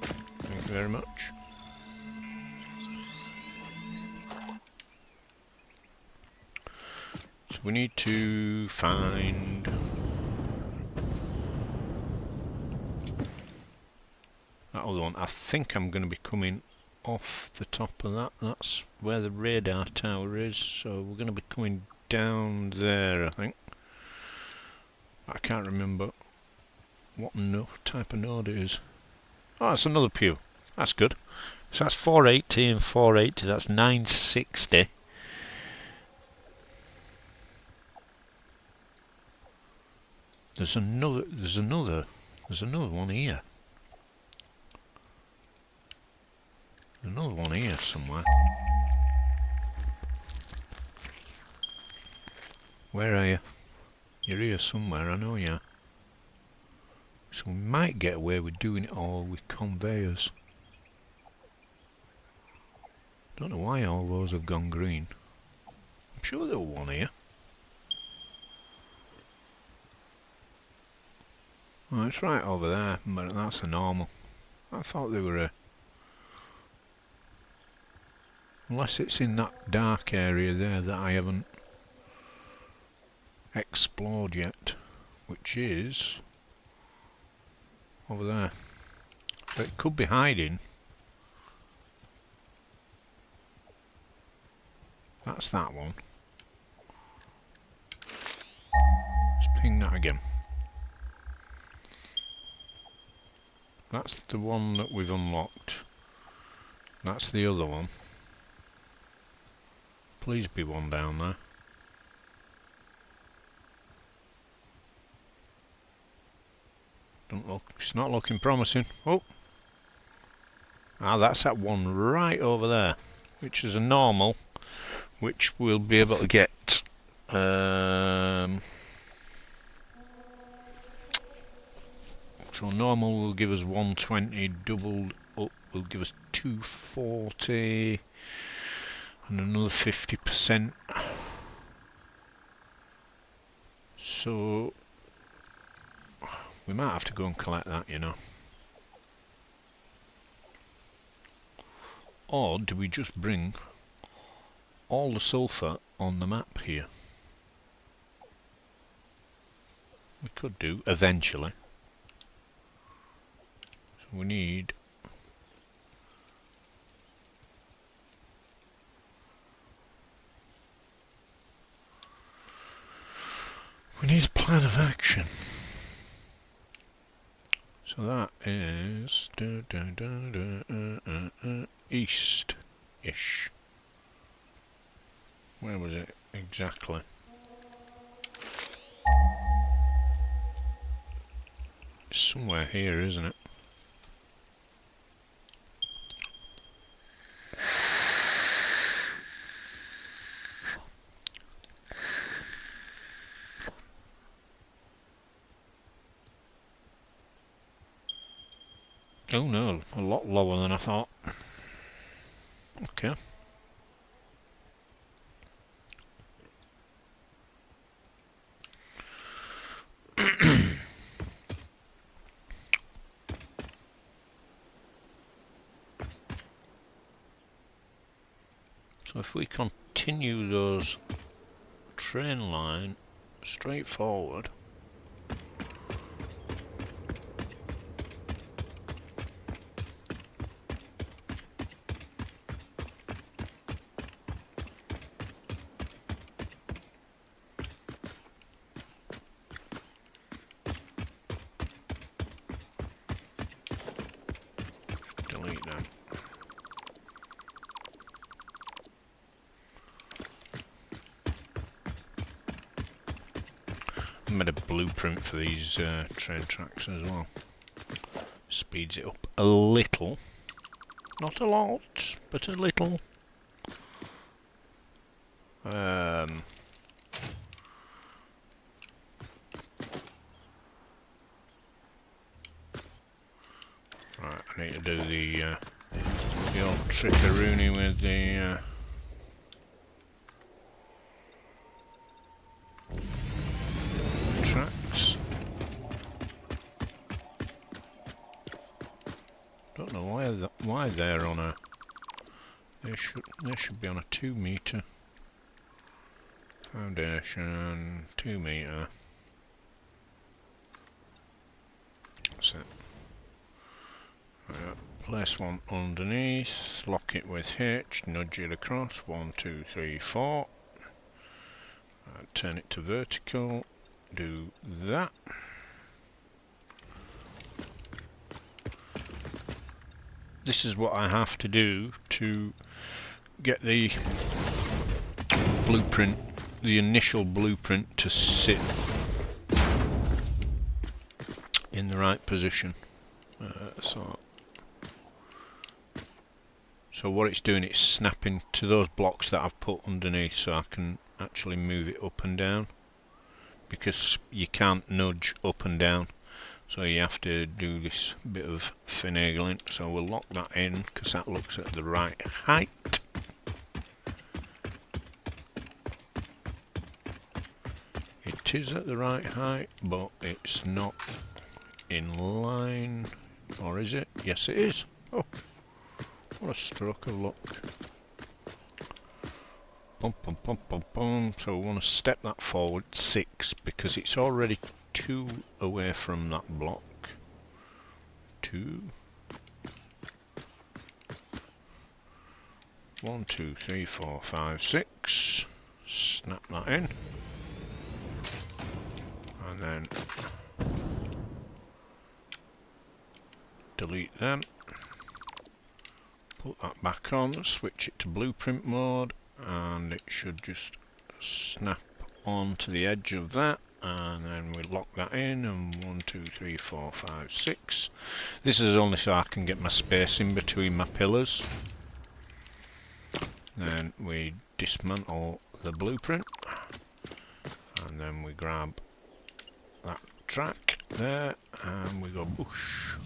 Thank you very much. So we need to find... that other one. I think I'm going to be coming off the top of that. That's where the radar tower is, so we're going to be coming down there, I think. I can't remember what type of node it is. Oh, that's another pew. That's good. So that's 480 and 480. That's 960. There's another one here. There's another one here somewhere. Where are you? You're here somewhere, I know you are. So we might get away with doing it all with conveyors. Don't know why all those have gone green. I'm sure there was one here. Oh, it's right over there, but that's a normal. I thought they were a... Unless it's in that dark area there that I haven't explored yet, which is over there. So it could be hiding. That's that one. Let's ping that again. That's the one that we've unlocked. That's the other one. Please be one down there. Don't look. It's not looking promising. Oh! Ah, that's that one right over there, which is a normal, which we'll be able to get. So normal will give us 120, doubled up will give us 240, and another 50%. So we might have to go and collect that, you know. Or do we just bring all the sulphur on the map here? We could do, eventually. So we need... We need a plan of action. So that is east-ish. Where was it exactly? It's somewhere here, isn't it? Oh no, a lot lower than I thought. Okay. So if we continue those train line straight forward, delete them. I made a blueprint for these train tracks as well. Speeds it up a little. Not a lot, but a little. Right, I need to do the old trickaroonie with the tracks. Don't know why they're on a. They should be on a 2 meter foundation. 2 meter. That's it. Right, place one underneath. Lock it with H. Nudge it across. 1, 2, 3, 4. Turn it to vertical. Do that. this is what I have to do to get the blueprint, the initial blueprint, to sit in the right position. So what it's doing, it's snapping to those blocks that I've put underneath, so I can actually move it up and down, because you can't nudge up and down, so you have to do this bit of finagling. So we'll lock that in because that looks at the right height. It is at the right height, but it's not in line, or is it? Yes, it is. Oh, what a stroke of luck. Bum, bum, bum, bum, bum. So we want to step that forward 6 because it's already 2 away from that block. 2. 1, 2, 3, 4, 5, 6. Snap that in. And then delete them. Put that back on, switch it to blueprint mode, and it should just snap on to the edge of that, and then we lock that in, and 1, 2, 3, 4, 5, 6. This is only so I can get my space in between my pillars. Then we dismantle the blueprint, and then we grab that track there, and we go boosh.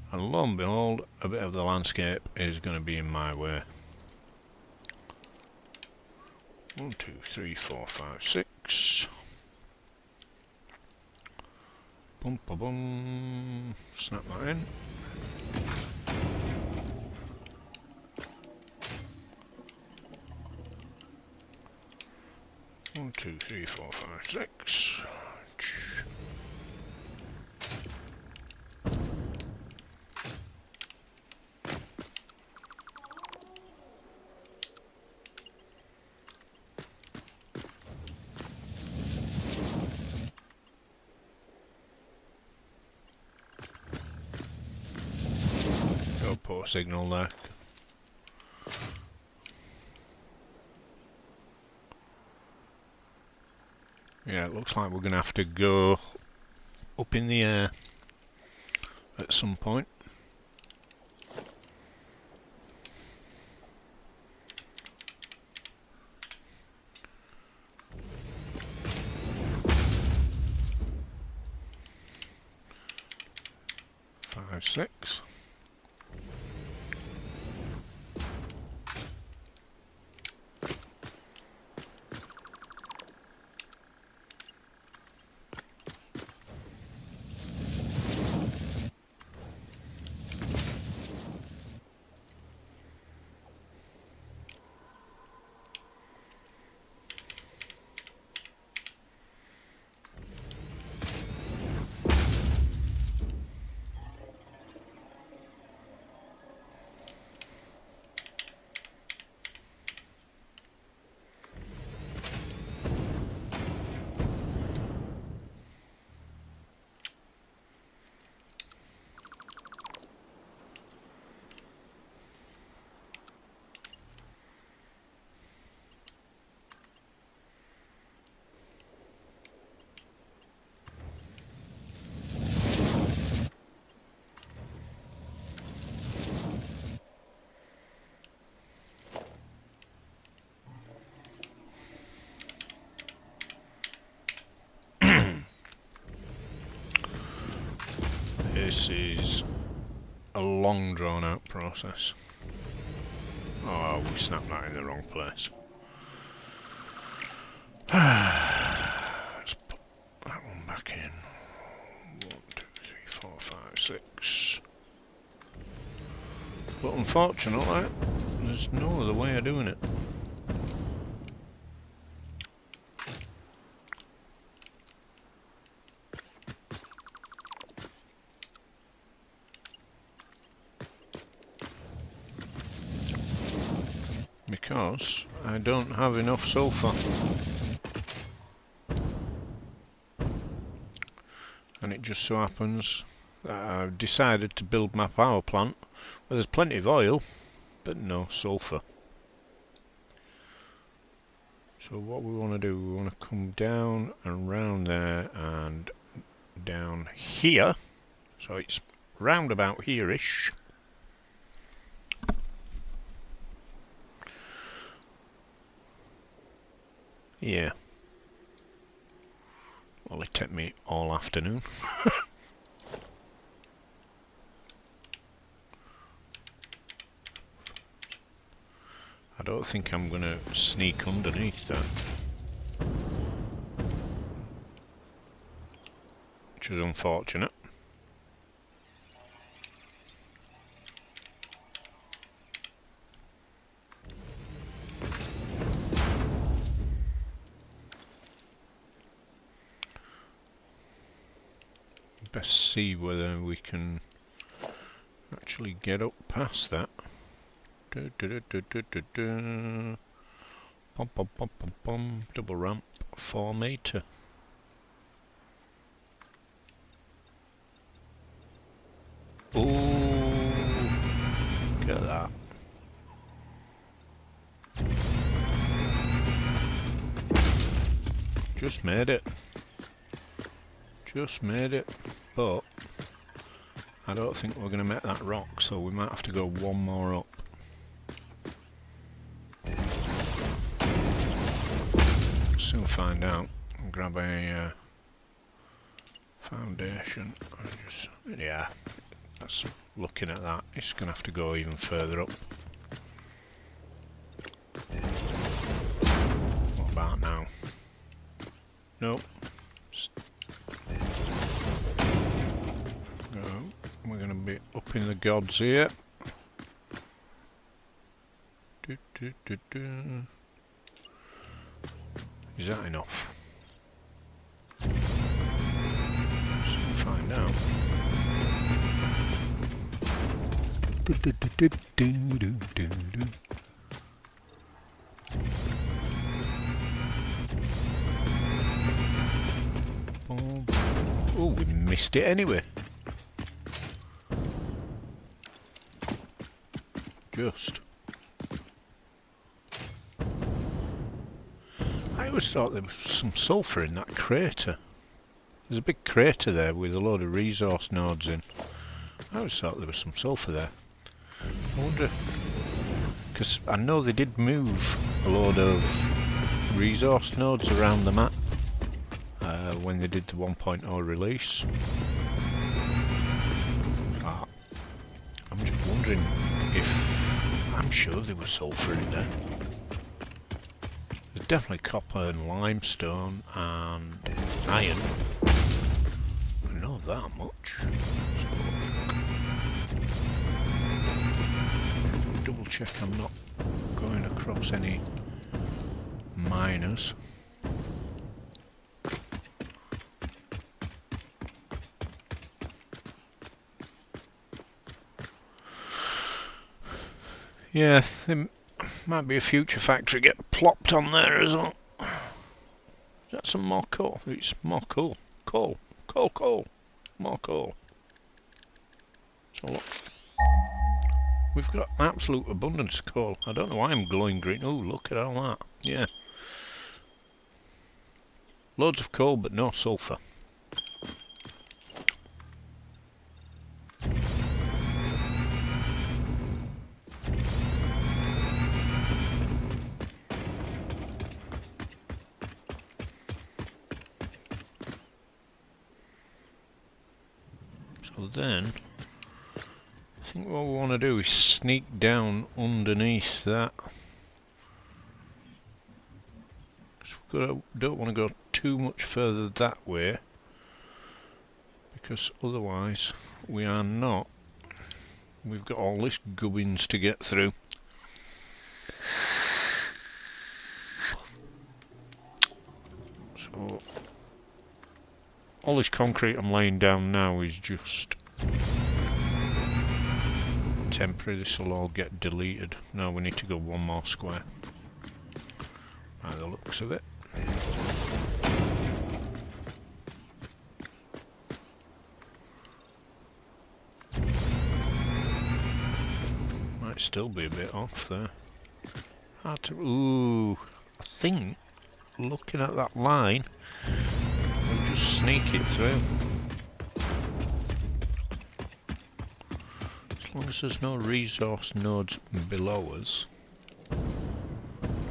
And lo and behold, a bit of the landscape is going to be in my way. 1, 2, 3, 4, 5, 6. Bum ba bum. Snap that in. One, 2, 3, 4, 5, 6. Poor signal there. Yeah, it looks like we're going to have to go up in the air at some point. Five, 6. This is a long drawn out process. Oh, we snapped that in the wrong place. Let's put that one back in. 1, 2, 3, 4, 5, 6. But unfortunately, there's no other way of doing it. Because I don't have enough sulfur. and it just so happens that I've decided to build my power plant where there's plenty of oil but no sulphur. So what we want to do, we want to come down and round there and down here, so it's round about here-ish. Yeah. Well, it took me all afternoon. I don't think I'm going to sneak underneath that, which is unfortunate. Best see whether we can actually get up past that. Pom pom pom pom pom. Double ramp, 4 metre. Ooh, look at that. Just made it. Just made it. But I don't think we're going to make that rock, so we might have to go one more up. Soon find out. I'll grab a foundation. Yeah, that's looking at that. It's going to have to go even further up. What about now? Nope. We're going to be up in the gods here. Is that enough? Let's find out. Oh, we missed it anyway. Just. I always thought there was some sulphur in that crater. There's a big crater there with a load of resource nodes in. I always thought there was some sulphur there. I wonder, because I know they did move a load of resource nodes around the map when they did the 1.0 release. I'm just wondering if... I'm sure there was sulphur in there. There's definitely copper and limestone and iron. I know that much. Double check I'm not going across any miners. Yeah, there might be a future factory get plopped on there as well. Is that some more coal? It's more coal. Coal. Coal, coal. More coal. So look. We've got absolute abundance of coal. I don't know why I'm glowing green. Oh, look at all that. Yeah. Loads of coal, but no sulphur. So then, I think what we want to do is sneak down underneath that. Because we don't want to go too much further that way, because otherwise we are not. We've got all this gubbins to get through. So all this concrete I'm laying down now is just temporary. This will all get deleted. Now we need to go one more square by the looks of it. might still be a bit off there. Hard to... Ooh, I think, looking at that line, we'll just sneak it through. As long as there's no resource nodes below us.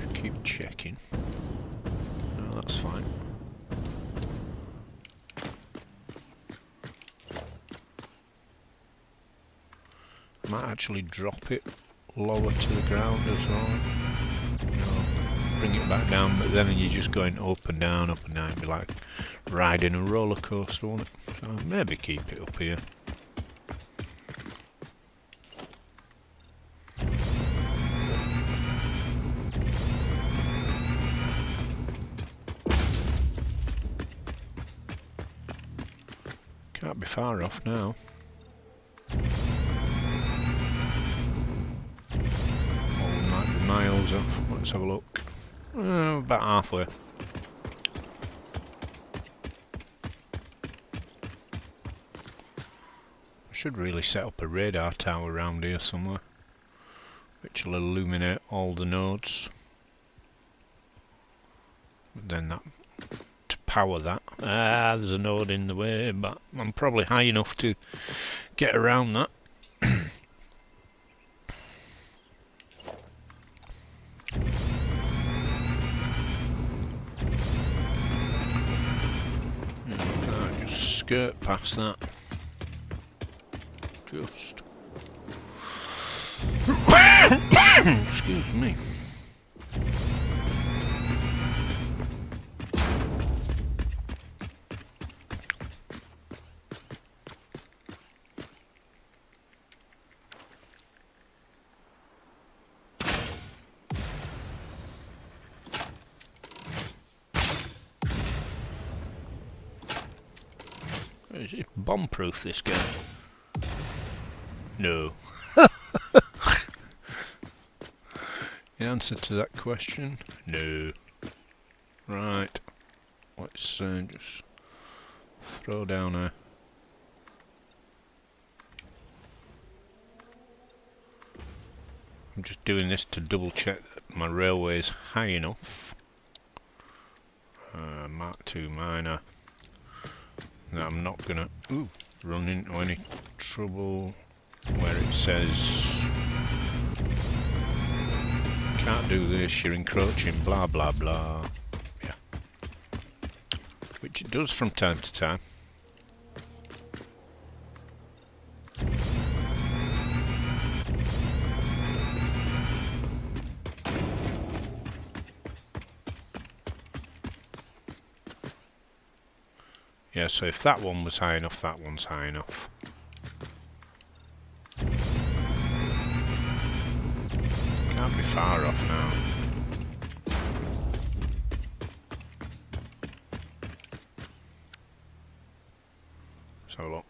Just keep checking. No, that's fine. Might actually drop it lower to the ground as well. You know, bring it back down, but then you're just going up and down, it'd be like riding a roller coaster, won't it? So maybe keep it up here. Can't be far off now. Miles off. Let's have a look. About halfway. I should really set up a radar tower around here somewhere, which will illuminate all the nodes. But then that, to power that, there's a node in the way, but I'm probably high enough to get around that. Skirt past that. Just. Excuse me. Is it bomb-proof, this guy? No. The answer to that question? No. Right. Let's just throw down a... I'm just doing this to double check that my railway is high enough. Mark 2 miner. That I'm not gonna run into any trouble where it says can't do this, you're encroaching, blah blah blah. Yeah. Which it does from time to time. Yeah, so if that one was high enough, that one's high enough. Can't be far off now. Let's have a look.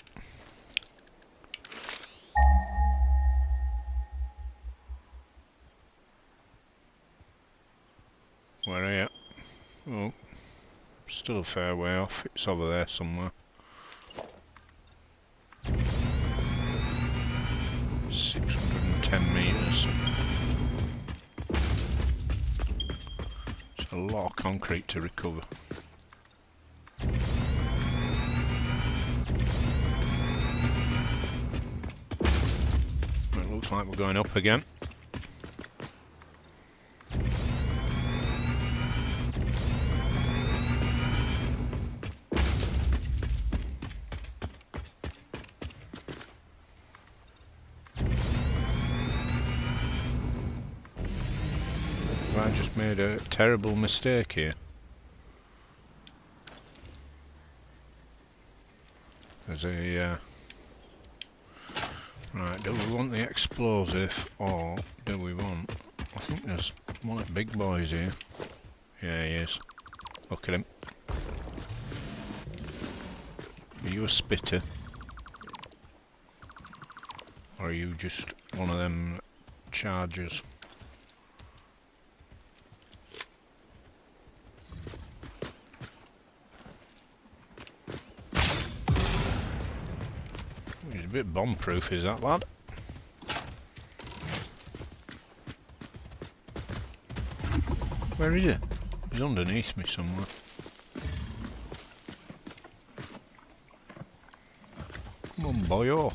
Where are you? Oh. Still a fair way off, it's over there somewhere. 610 metres. It's a lot of concrete to recover. It looks like we're going up again. I just made a terrible mistake here. There's a... Right, do we want the explosive or do we want... I think there's one of the big boys here. Yeah, he is. Look at him. Are you a spitter? Or are you just one of them chargers? He's a bit bomb-proof, is that lad? Where is he? He's underneath me somewhere. Come on, boyo.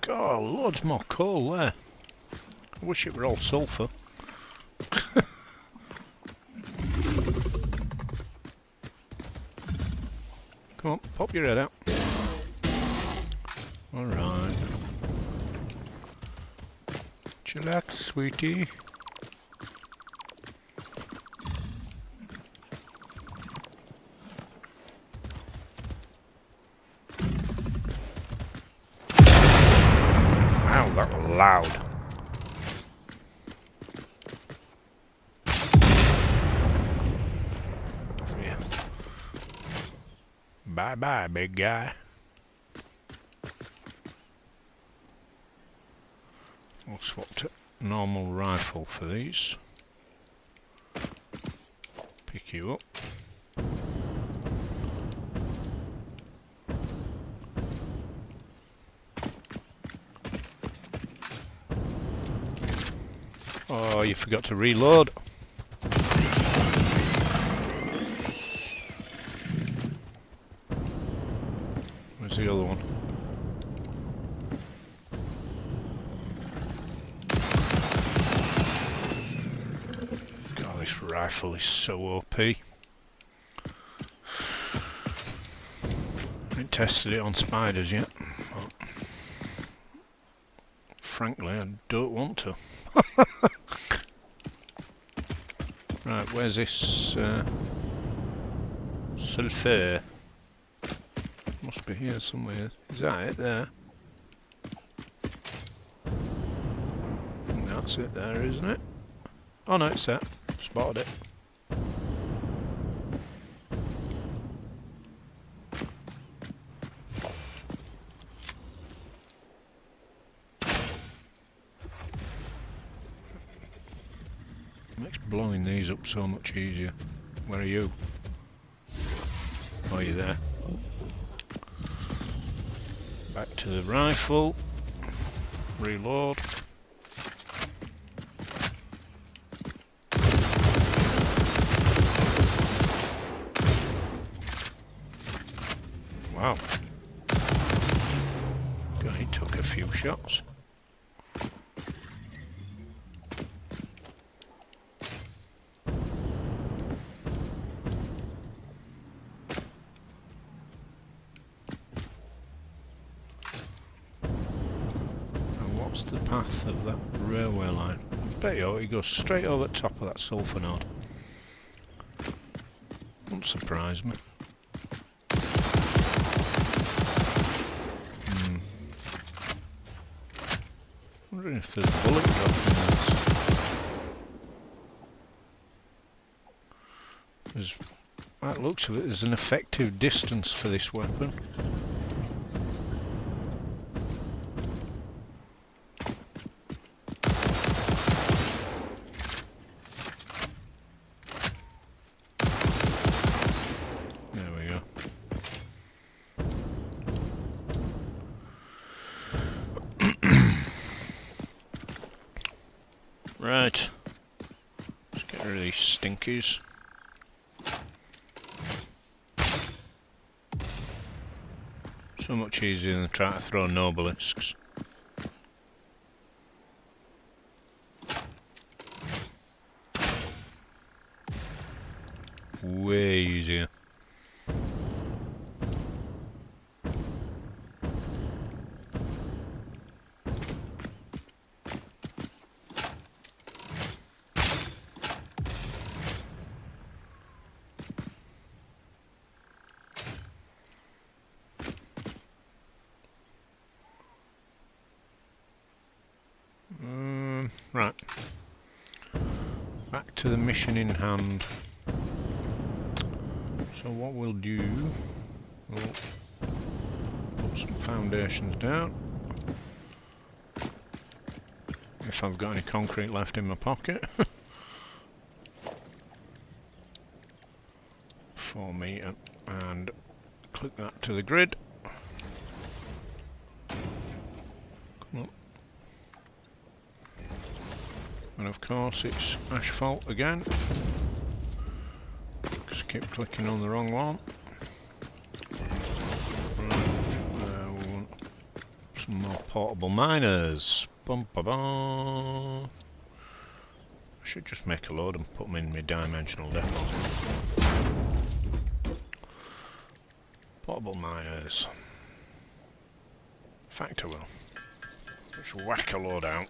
God, loads more coal there. I wish it were all sulphur. Come on, pop your head out. Alright. Chillax, sweetie. Wow, that was loud. Yeah. Bye bye, big guy. We'll swap to normal rifle for these. Pick you up. Oh, you forgot to reload. Where's the other one? God, this rifle is so OP. I haven't tested it on spiders yet. But frankly, I don't want to. Right, where's this sulphur? Must be here somewhere. Is that it there? I think that's it there, isn't it? Oh no, it's that. Spotted it. Makes blowing these up so much easier. Where are you? Oh, you're there. Back to the rifle. Reload. Wow. God, he took a few shots. What's the path of that railway line? I bet you it goes straight over the top of that sulphur node. Won't surprise me. Wondering if there's bullet drop in this. There's, by the looks of it, there's an effective distance for this weapon. Right, let's get rid of these stinkies. So much easier than trying to throw nobelisks. Way easier. Right, back to the mission in hand. So what we'll do, we'll put some foundations down. If I've got any concrete left in my pocket. 4 metre, and click that to the grid. Come on. And of course it's asphalt again. Just keep clicking on the wrong one. Right, we want some more portable miners. Bum, ba, ba. I should just make a load and put them in my dimensional depot. Portable miners. Factor will. Let's whack a load out.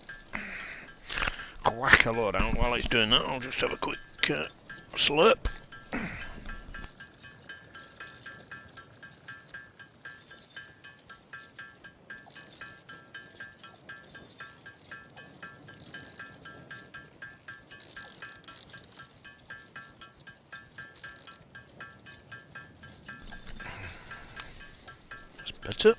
I'll whack a load out. While it's doing that, I'll just have a quick slurp. That's better.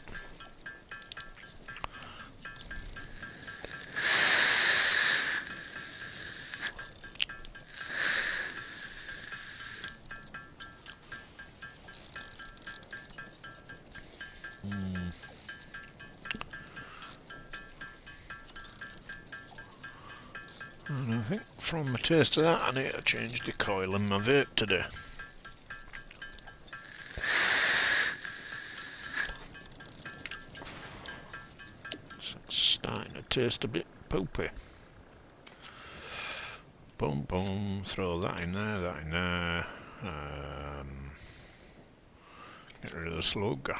And I think from the taste of that I need to change the coil in my vape today. So it's starting to taste a bit poopy. Boom boom, throw that in there, that in there. Get rid of the slug.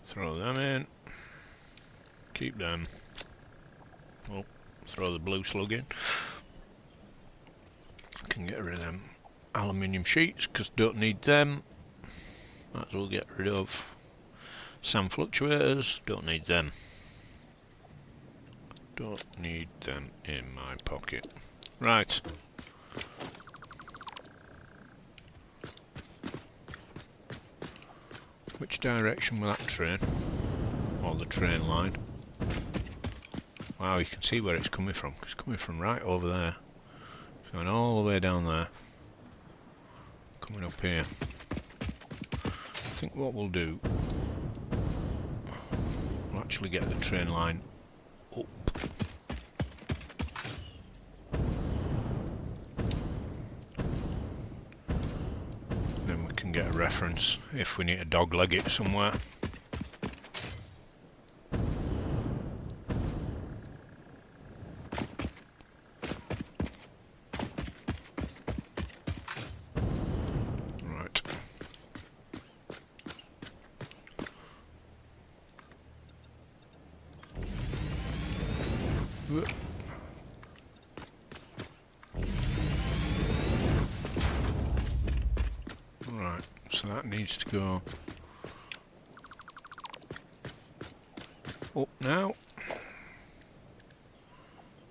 Throw them in. Keep them. Oh, throw the blue slug in. Can get rid of them aluminium sheets because don't need them. Might as well get rid of sand fluctuators. Don't need them. Don't need them in my pocket. Right. Which direction will that train? Or the train line? Wow, you can see where it's coming from. It's coming from right over there. It's going all the way down there. Coming up here. I think what we'll do, we'll actually get the train line up. Then we can get a reference if we need to dogleg it somewhere. Right. Right, so that needs to go up now.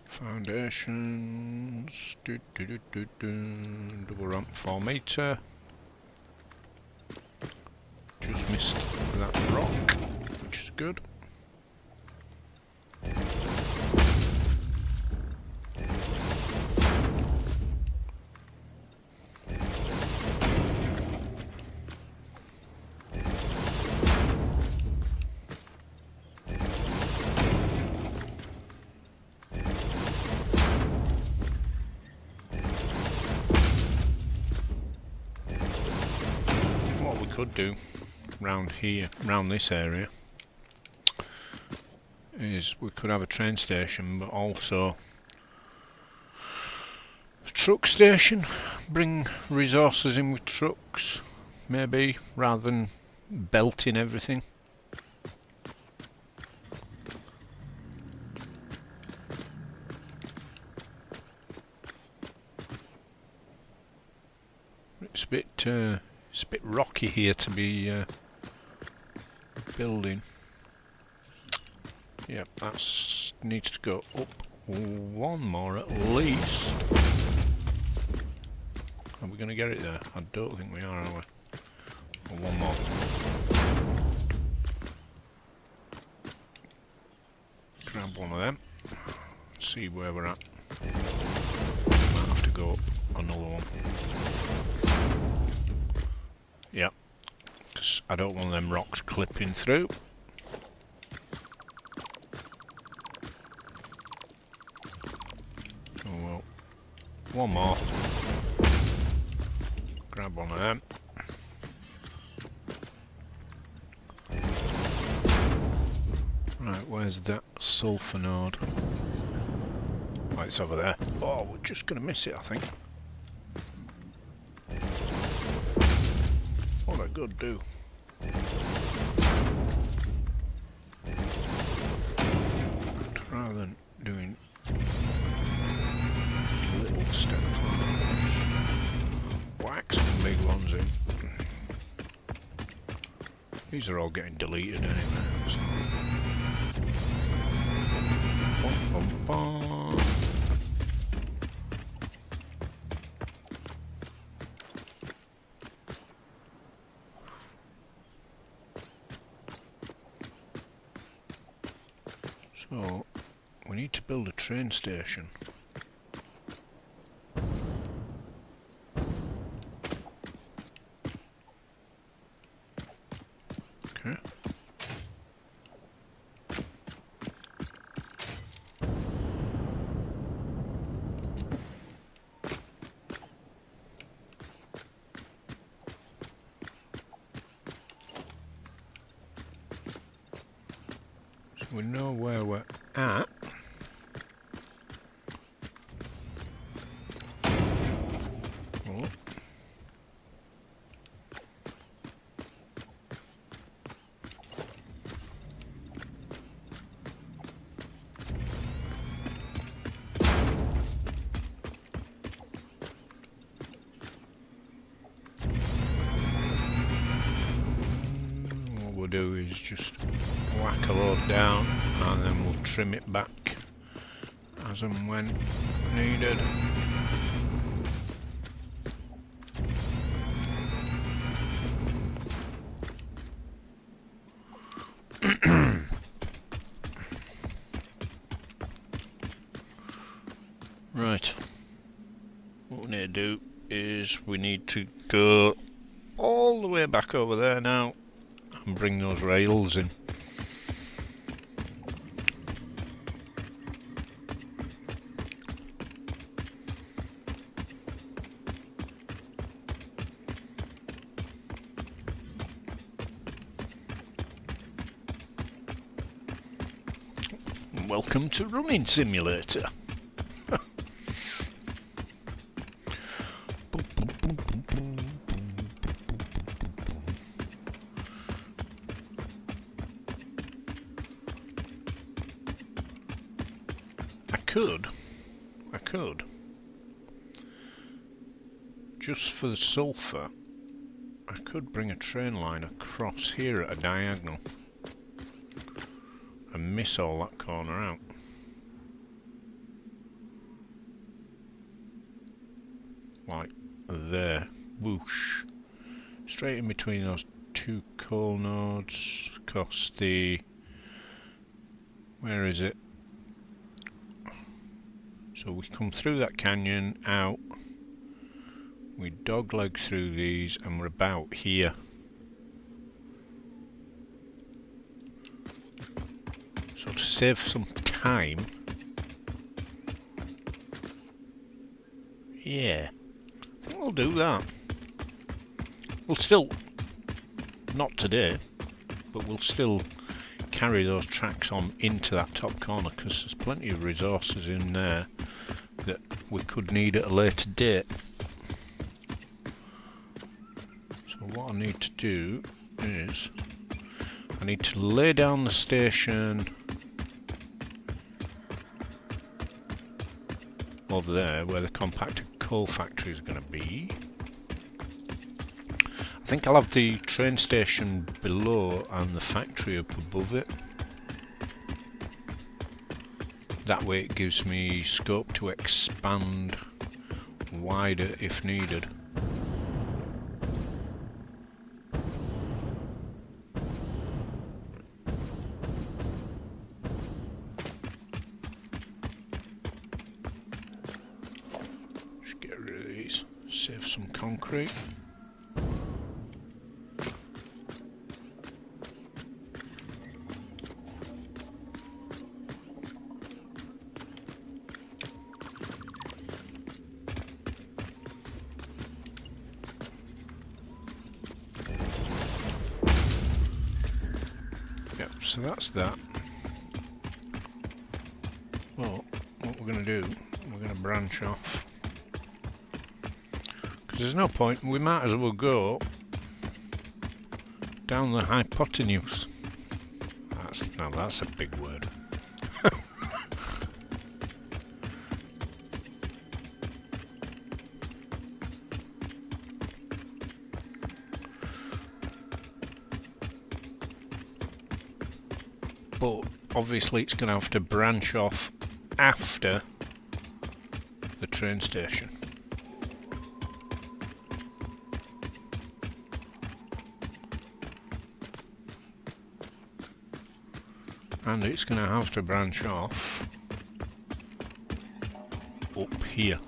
Foundations, double ramp 4 metre. Just missed that rock, which is good. What we could do round here, round this area, is we could have a train station, but also a truck station. Bring resources in with trucks, maybe, rather than belting everything. It's a bit rocky here to be building. Yep, that needs to go up one more at least. Are we going to get it there? I don't think we are we? Or one more. Grab one of them. See where we're at. Might have to go up another one. Yep, because I don't want them rocks clipping through. Oh well. One more. Grab one of them. Right, where's that sulphur node? Oh, it's over there. Oh, we're just going to miss it, I think. What a good do. Rather than doing little steps, whack some big ones in. These are all getting deleted anyway. So. Bum, bum, bum. So, we need to build a train station. Okay. So we know where we're at. Oh. What we'll do is just whack a load down and then we'll trim it back as and when needed. Right, what we need to do is we need to go all the way back over there now and bring those rails in. Welcome to Running Simulator. I could. Just for the sulphur, I could bring a train line across here at a diagonal and miss all that corner out. Like there. Whoosh. Straight in between those two coal nodes. Across the... where is it? So we come through that canyon, out, we dogleg through these, and we're about here. So to save some time, yeah, I think we'll do that. We'll still, not today, but we'll still carry those tracks on into that top corner because there's plenty of resources in there that we could need at a later date. So what I need to do is I need to lay down the station over there where the compacted coal factory is going to be. I think I'll have the train station below and the factory up above it. That way it gives me scope to expand wider if needed. concrete. Yep, so that's that. Well, what we're going to do, we're going to branch off. Because there's no point, we might as well go down the hypotenuse. Now that's a big word. But obviously it's going to have to branch off after the train station. And it's going to have to branch off up here.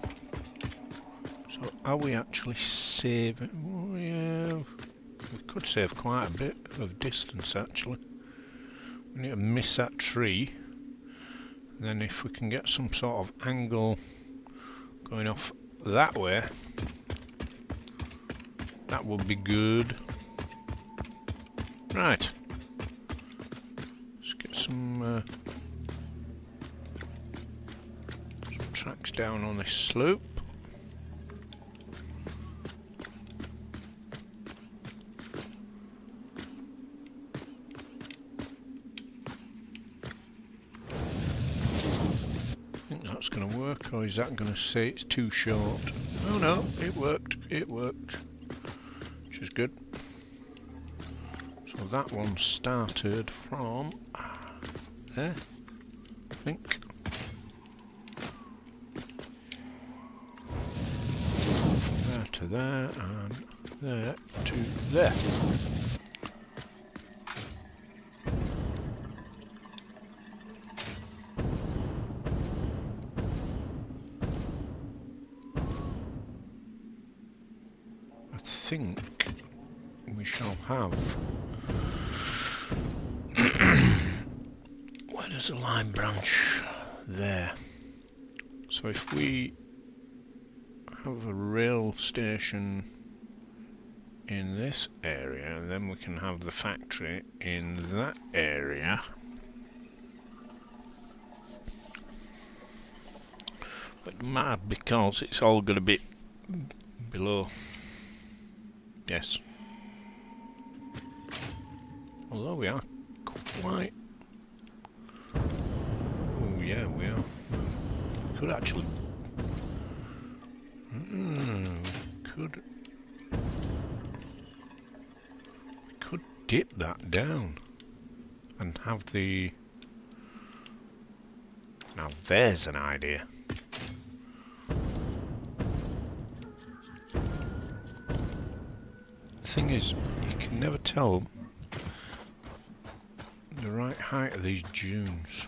So are we actually saving? Oh, yeah, we could save quite a bit of distance actually. We need to miss that tree. And then if we can get some sort of angle going off that way, that would be good. Right. Let's get some tracks down on this slope. Going to work, or is that going to say it's too short? Oh no, it worked, which is good. So that one started from there, I think. There to there, and there to there. I think we shall have where does the line branch? There. So if we have a rail station in this area, then we can have the factory in that area. But it might, because it's all going to be below. Yes. Although we are quite... Oh yeah, we are. We could actually... We could dip that down and have the... Now there's an idea. Thing is, you can never tell the right height of these dunes.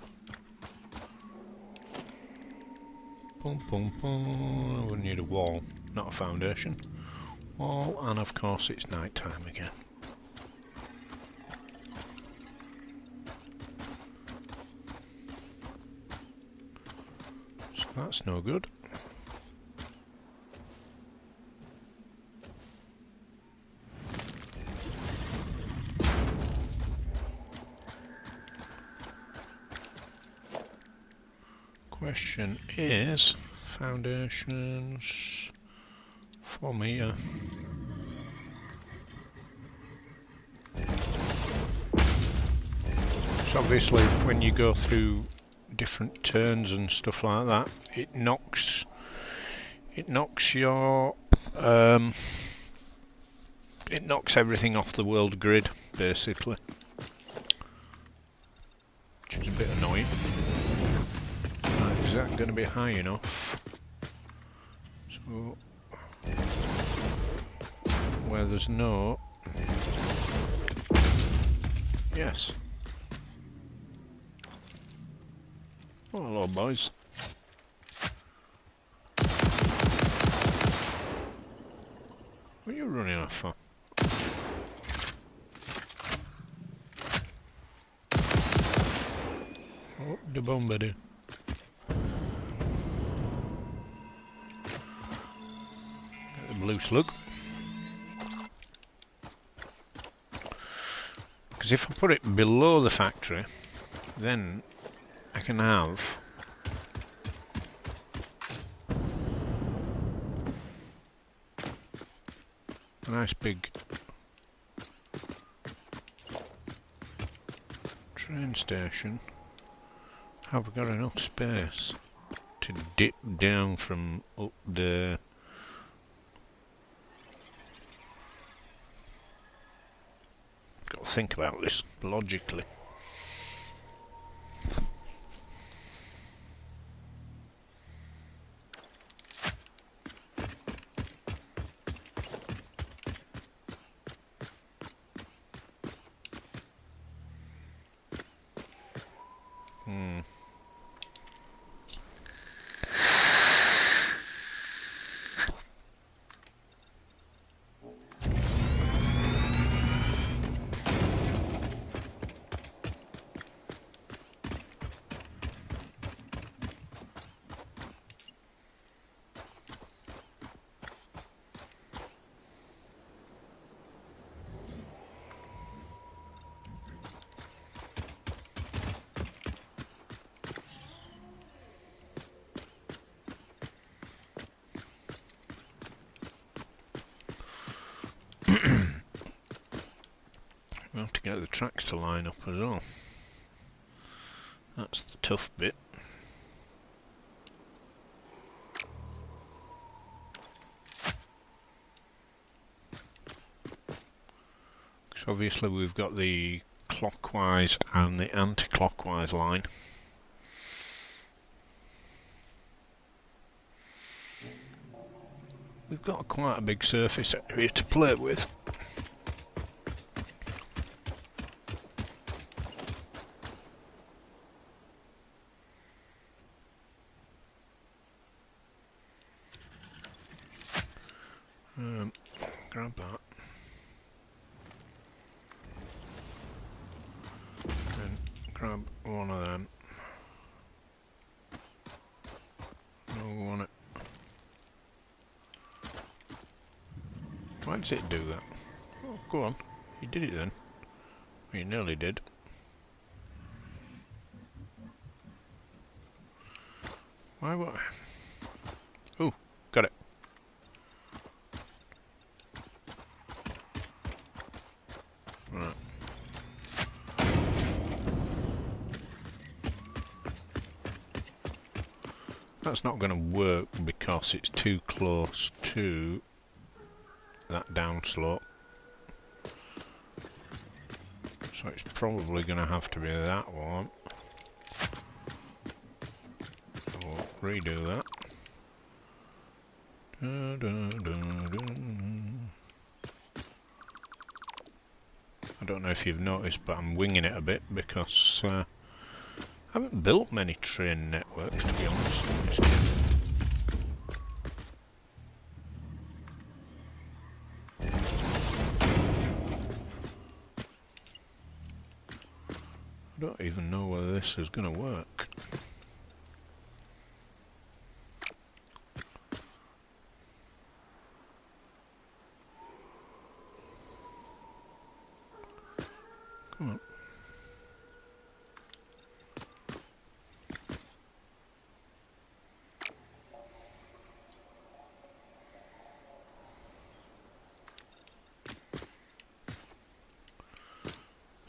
Boom, boom, boom. We need a wall, not a foundation. Wall, and of course it's night time again. So that's no good. Question is, foundations from here. So obviously when you go through different turns and stuff like that, it knocks your it knocks everything off the world grid basically, which is a bit annoying. Is that going to be high enough? So, where there's no... Yes. Oh, hello boys. running off for? Oh, the bomber do. Get the blue slug. Because if I put it below the factory, then I can have a nice big train station. Have we got enough space to dip down from up there? Got to think about this logically. We have to get the tracks to line up as well. That's the tough bit. Because obviously we've got the clockwise and the anti-clockwise line. We've got quite a big surface area to play with. Grab that. And grab one of them. No, we want it. Why does it do that? Oh, go on. You did it then. You nearly did. Why what? Ooh, got it. Right. That's not going to work because it's too close to that downslope. So it's probably going to have to be that one. We'll redo that. I don't know if you've noticed, but I'm winging it a bit because I haven't built many train networks, to be honest, in this game. I don't even know whether this is going to work. Come on.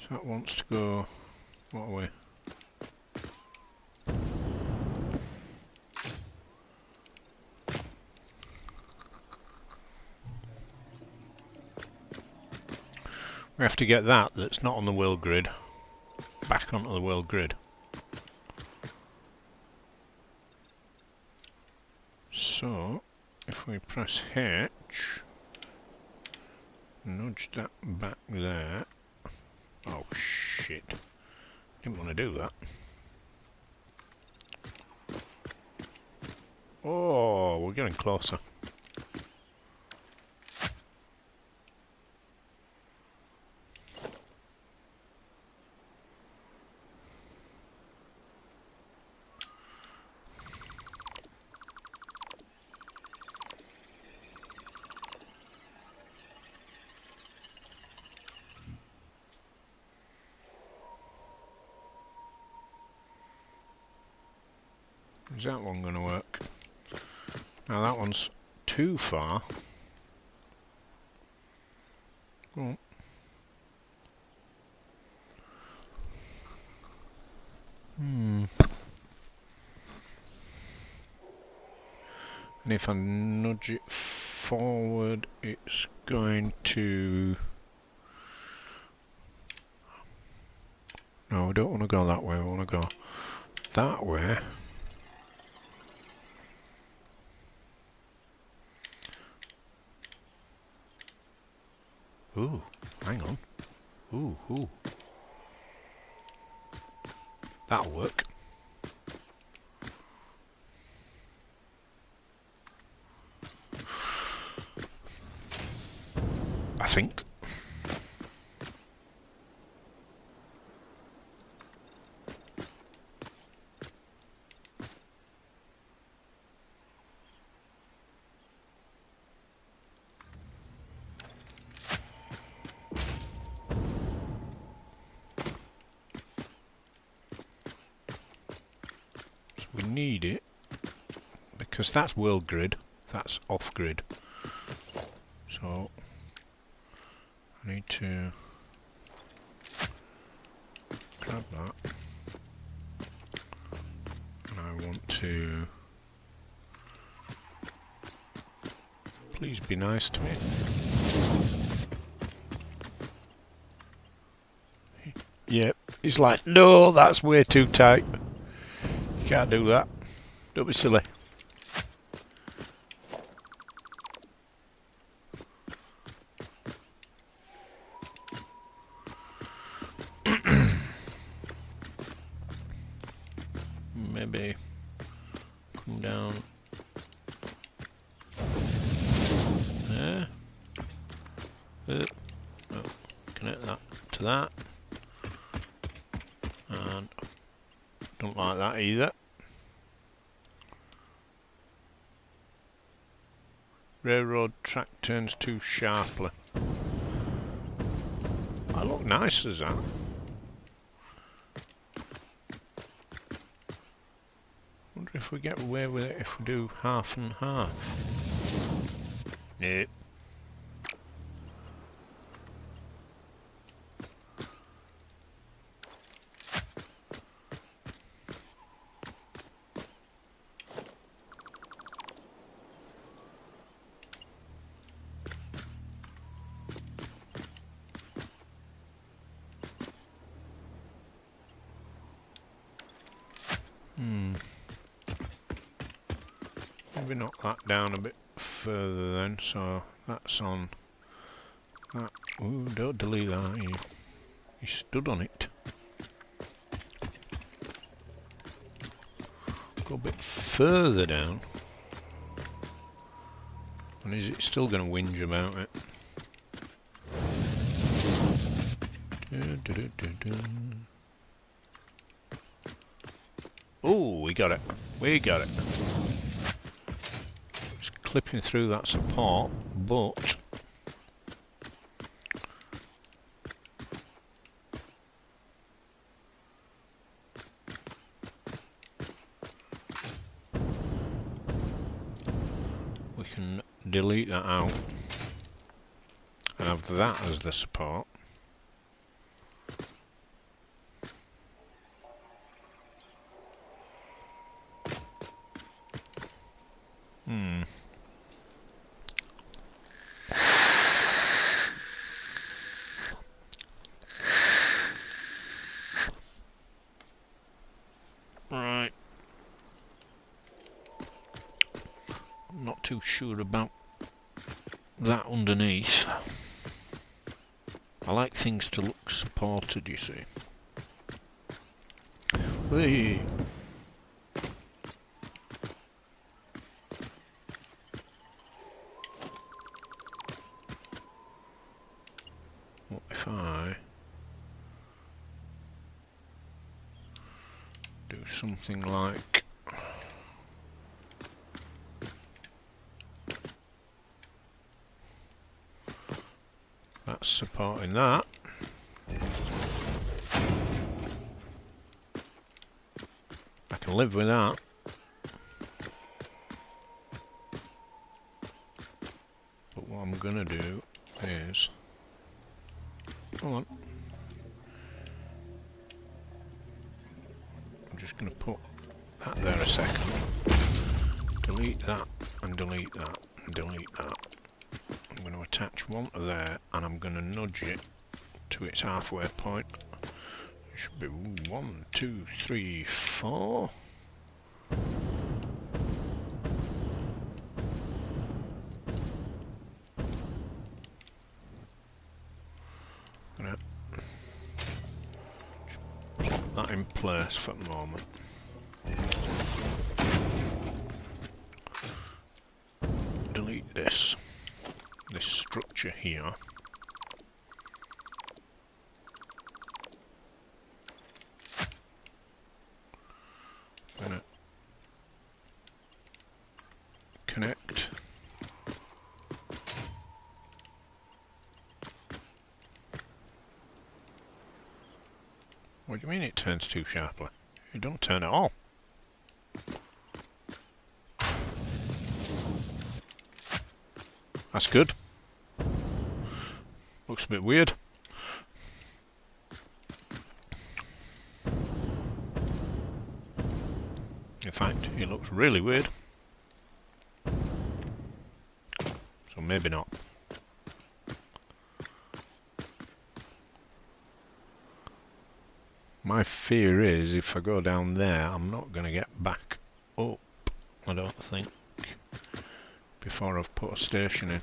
So it wants to go, what way? We have to get that that's not on the world grid back onto the world grid. So, if we press H, nudge that back there. Oh shit. Didn't want to do that. Oh, we're getting closer. Is that one going to work? Now that one's too far. Oh. And if I nudge it forward, it's going to... No, we don't want to go that way, we want to go that way. Ooh, hang on. Ooh. That'll work. I think. We need it because that's world grid, that's off grid. So I need to grab that, and I want to, please be nice to me. Yep, he's like, no, that's way too tight. Can't do that. Don't be silly. Maybe come down there. Oh, connect that to that. And don't like that either. Railroad track turns too sharply. That look nice as that. Wonder if we get away with it if we do half and half. Nope. Maybe knock that down a bit further then, so that's on that. Ooh, don't delete that, you stood on it. Go a bit further down. And is it still going to whinge about it? Oh, we got it. We got it. It's clipping through that support, but we can delete that out and have that as the support. Right. I'm not too sure about that underneath. I like things to look supported, you see. Whee! What if I do something like that's supporting that. I can live with that. going to do is... Hold on. I'm just going to put that there a second. Delete that, and delete that, and delete that. I'm going to attach one to there, and I'm going to nudge it to its halfway point. It should be 1, 2, 3, 4. Gonna put that in place for the moment. Delete this structure here. Gonna connect. What do you mean it turns too sharply? It don't turn at all. That's good. Looks a bit weird. In fact, it looks really weird. So maybe not. My fear is if I go down there, I'm not going to get back up, I don't think, before I've put a station in.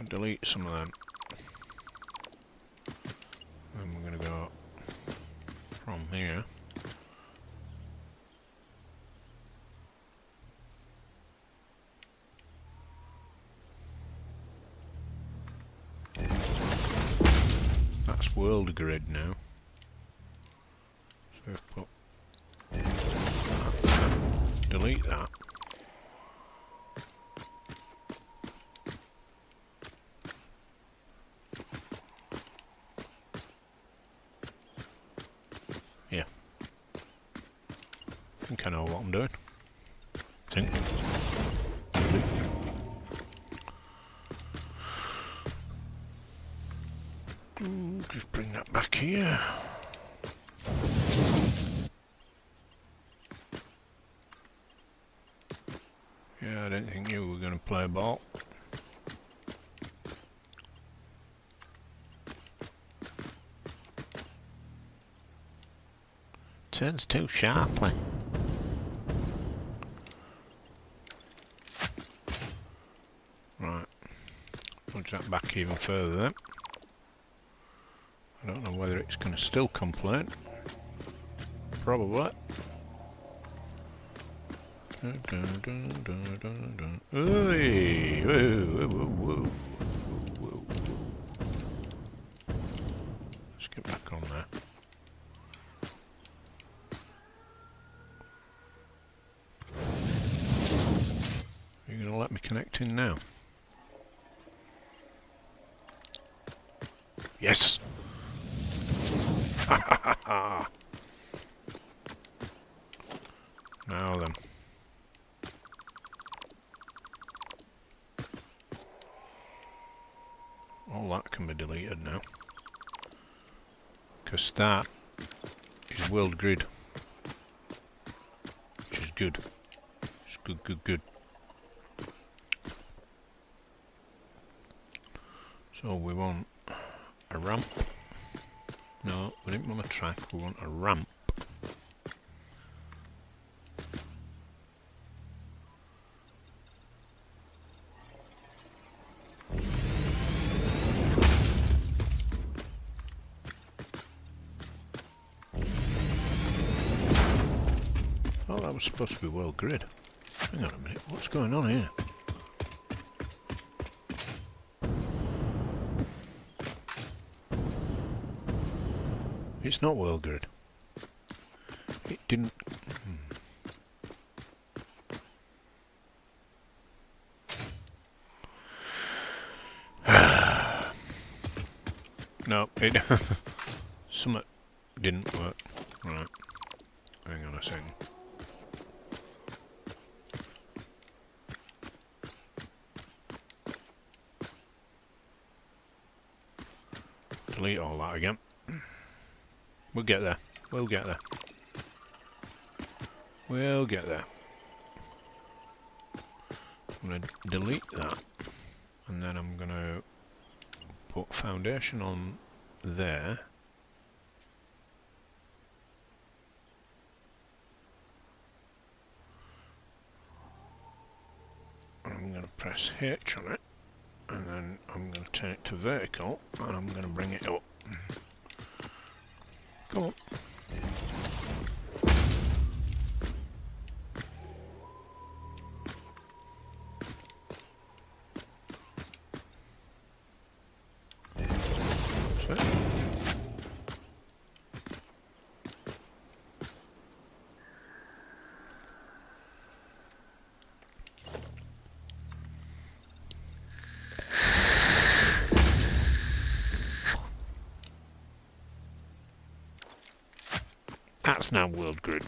Delete some of them. And we're going to go from here. That's world grid now. So we've put that there. Delete that. Yeah. I think I know what I'm doing. Just bring that back here. Yeah, I didn't think you were going to play ball. Turns too sharply. Right. Nudge that back even further then. I don't know whether it's going to still complain. Probably. Hey, whoa, whoa, whoa, whoa. Let's get back on there. Are you going to let me connect in now? Yes! Ha ha ha ha! Now then. All that can be deleted now. Because that is world grid. Which is good. It's good, good, good. So we want a ramp. No, we didn't want a track, we want a ramp. Oh, that was supposed to be world grid. Hang on a minute, what's going on here? It's not world grid. It didn't... No, it something didn't work. Right, hang on a second. Delete all that again. We'll get there. We'll get there. We'll get there. I'm going to delete that, and then I'm going to put foundation on there. I'm going to press H on it, and then I'm going to turn it to vertical, and I'm going to bring it up. Come on. That's now world grid.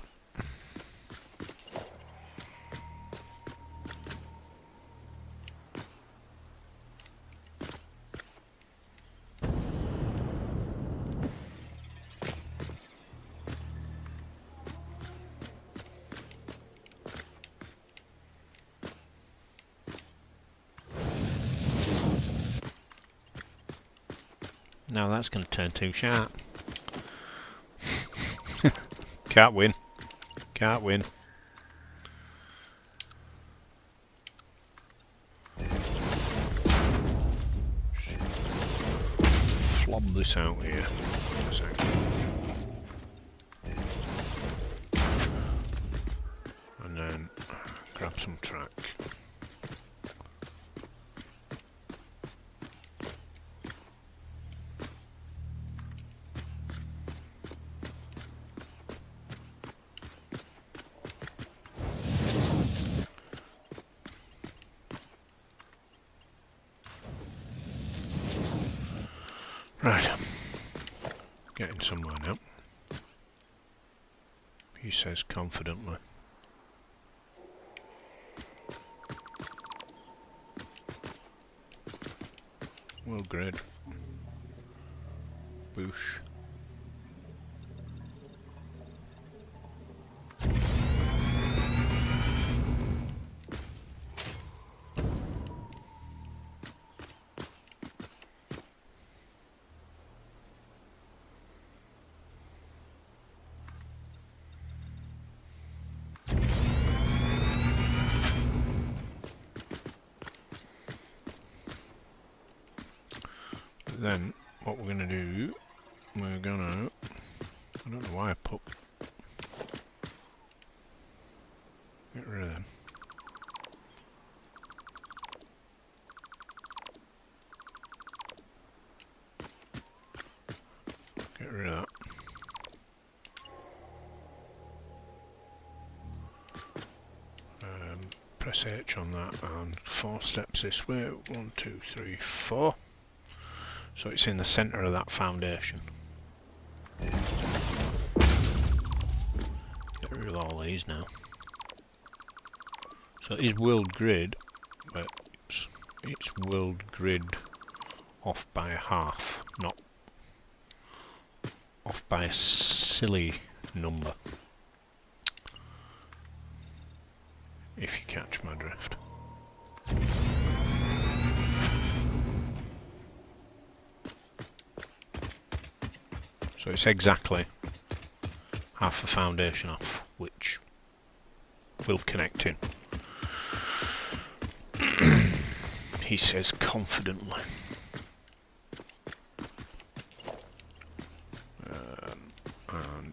Now that's going to turn too sharp. Can't win. Can't win. Flob this out here. Just a second. And then grab some track. Right, getting somewhere now. He says confidently. Well, grid. Boosh. Then what we're going to do, we're going to, I don't know why I put, get rid of them. Get rid of that. Press H on that and 4 steps this way, 1, 2, 3, 4. So it's in the centre of that foundation. Get rid of all these now. So it is world grid, but it's world grid off by a half, not off by a silly number. If you catch my drift. So it's exactly half a foundation off, which will connect in. He says confidently. And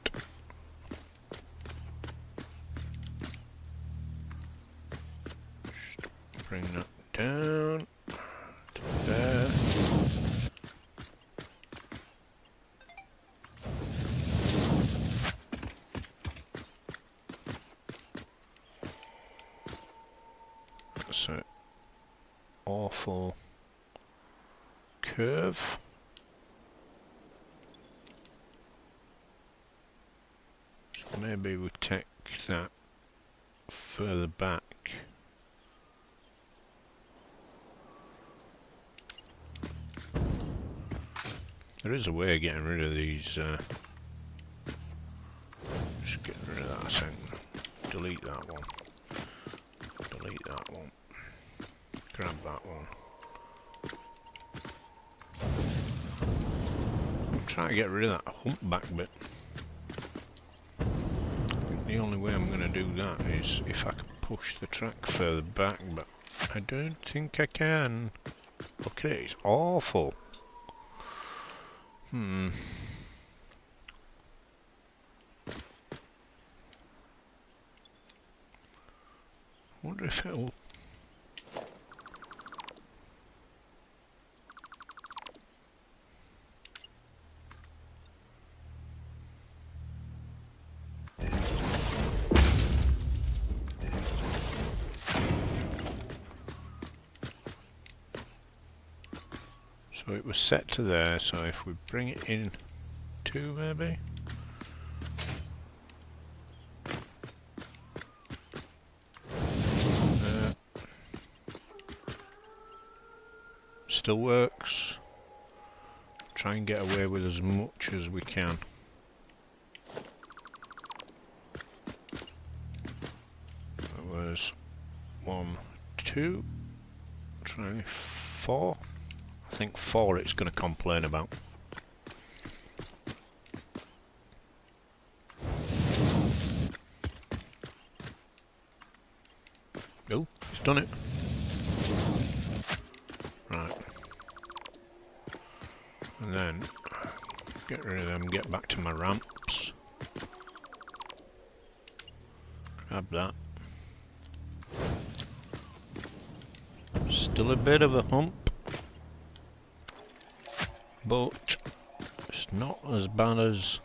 just bring that down to there. That's an awful curve. maybe we take that further back. There is a way of getting rid of these. Just getting rid of that a second. Delete that one. Delete that one. Grab that one. I'm trying to get rid of that humpback bit. I think the only way I'm going to do that is if I can push the track further back, but I don't think I can. Look at it, it's awful. Wonder if it'll... So it was set to there, so if we bring it in 2 maybe? Still works. Try and get away with as much as we can. That was 1, 2, try 4. I think 4 it's going to complain about. Oh, it's done it. Right. And then get rid of them, get back to my ramps. Grab that. Still a bit of a hump. But it's not as bad as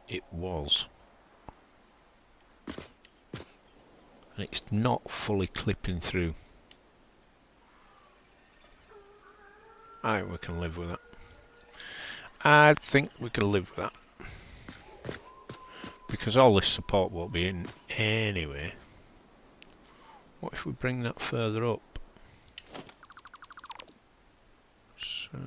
it was. And it's not fully clipping through. I think we can live with that. I think we can live with that. Because all this support won't be in anyway. What if we bring that further up? So...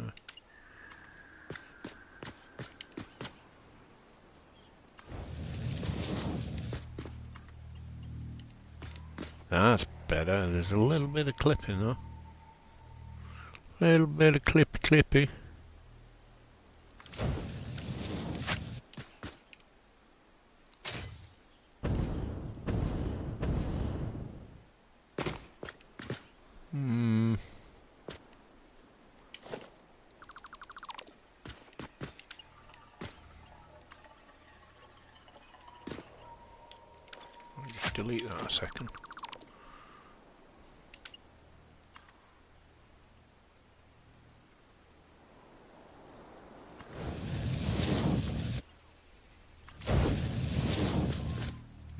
That's better. There's a little bit of clipping though. A little bit of clippy. I'll just delete that a second.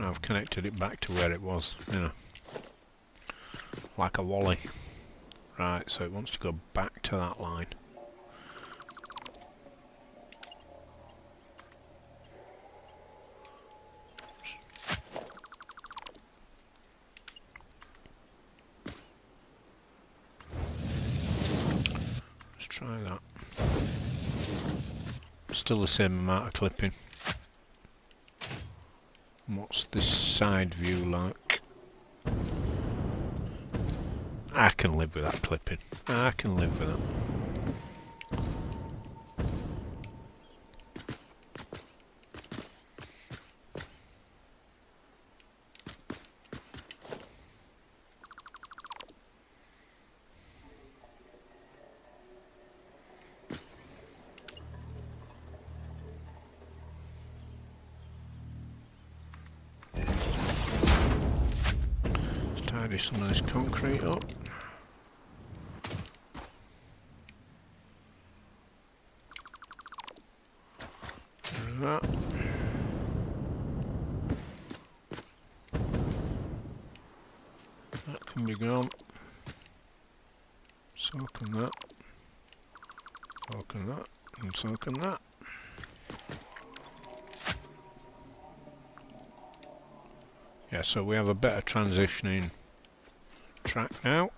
I've connected it back to where it was, you know, like a wally. Right, so it wants to go back to that line. Let's try that. Still the same amount of clipping. What's this side view like? I can live with that clipping. I can live with that. Tidy some of this concrete up. That. That can be gone. So can that. So can that. And so can that. Yeah, so we have a better transitioning track now.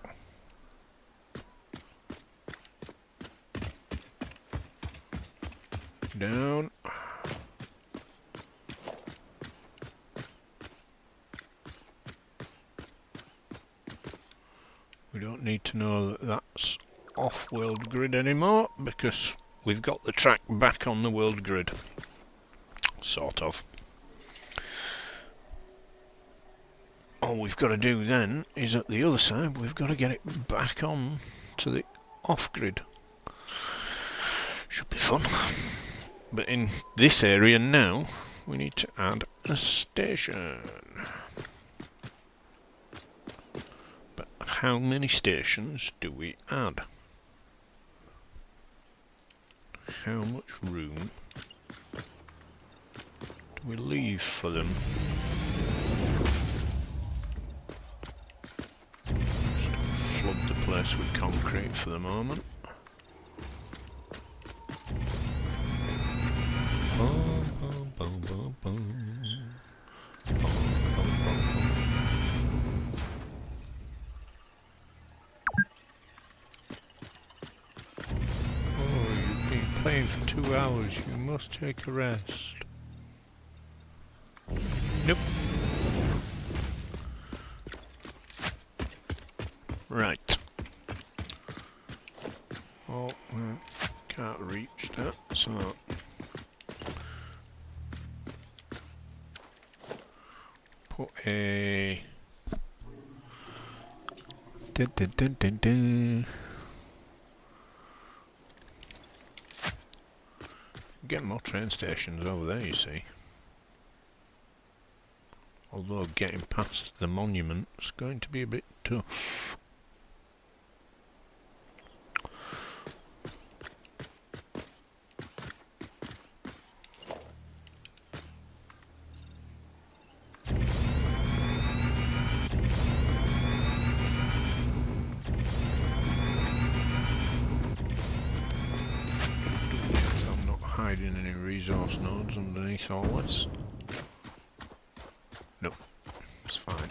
Down. We don't need to know that that's off world grid anymore because we've got the track back on the world grid. Sort of. All we've got to do then is at the other side we've got to get it back on to the off grid. Should be fun. But in this area now we need to add a station. But how many stations do we add? How much room do we leave for them? Just flood the place with concrete for the moment. Playing for 2 hours, you must take a rest. Nope. Right. Oh, well, can't reach that, so... Put a... Get more train stations over there, you see. Although getting past the monument's going to be a bit tough. Hiding any resource nodes underneath all this? No, it's fine.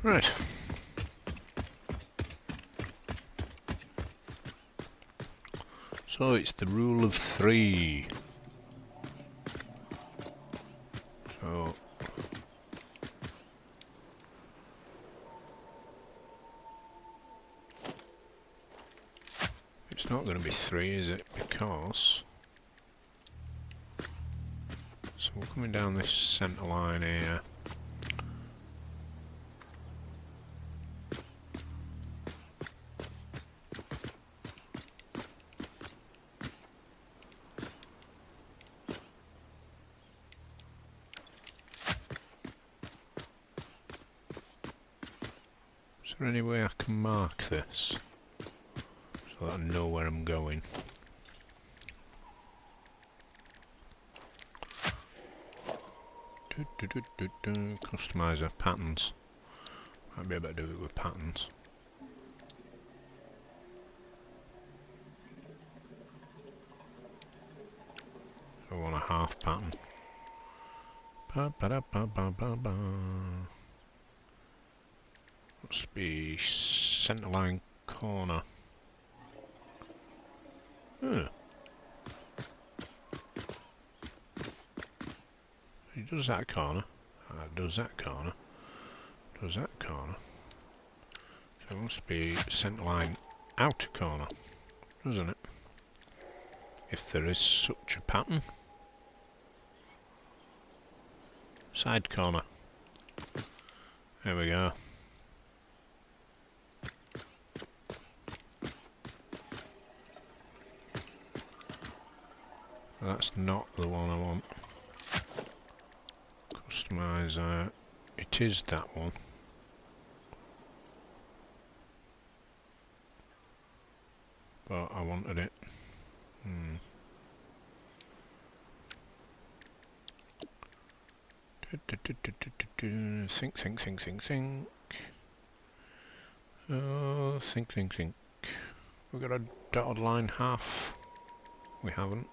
Right. So it's the rule of 3. So it's not going to be 3, is it? Because so we're coming down this centre line here. Is there any way I can mark this so that I know where I'm going? Customizer patterns. Might be able to do it with patterns. So I want a half pattern. Ba ba da ba ba ba ba. Must be centerline corner. Huh. He does that corner. Does that corner. Does that corner. So it must be centerline outer corner, doesn't it? If there is such a pattern. Side corner. There we go. That's not the one I want. Customizer. It is that one. but I wanted it. Think. Oh, think. We've got a dotted line half. We haven't.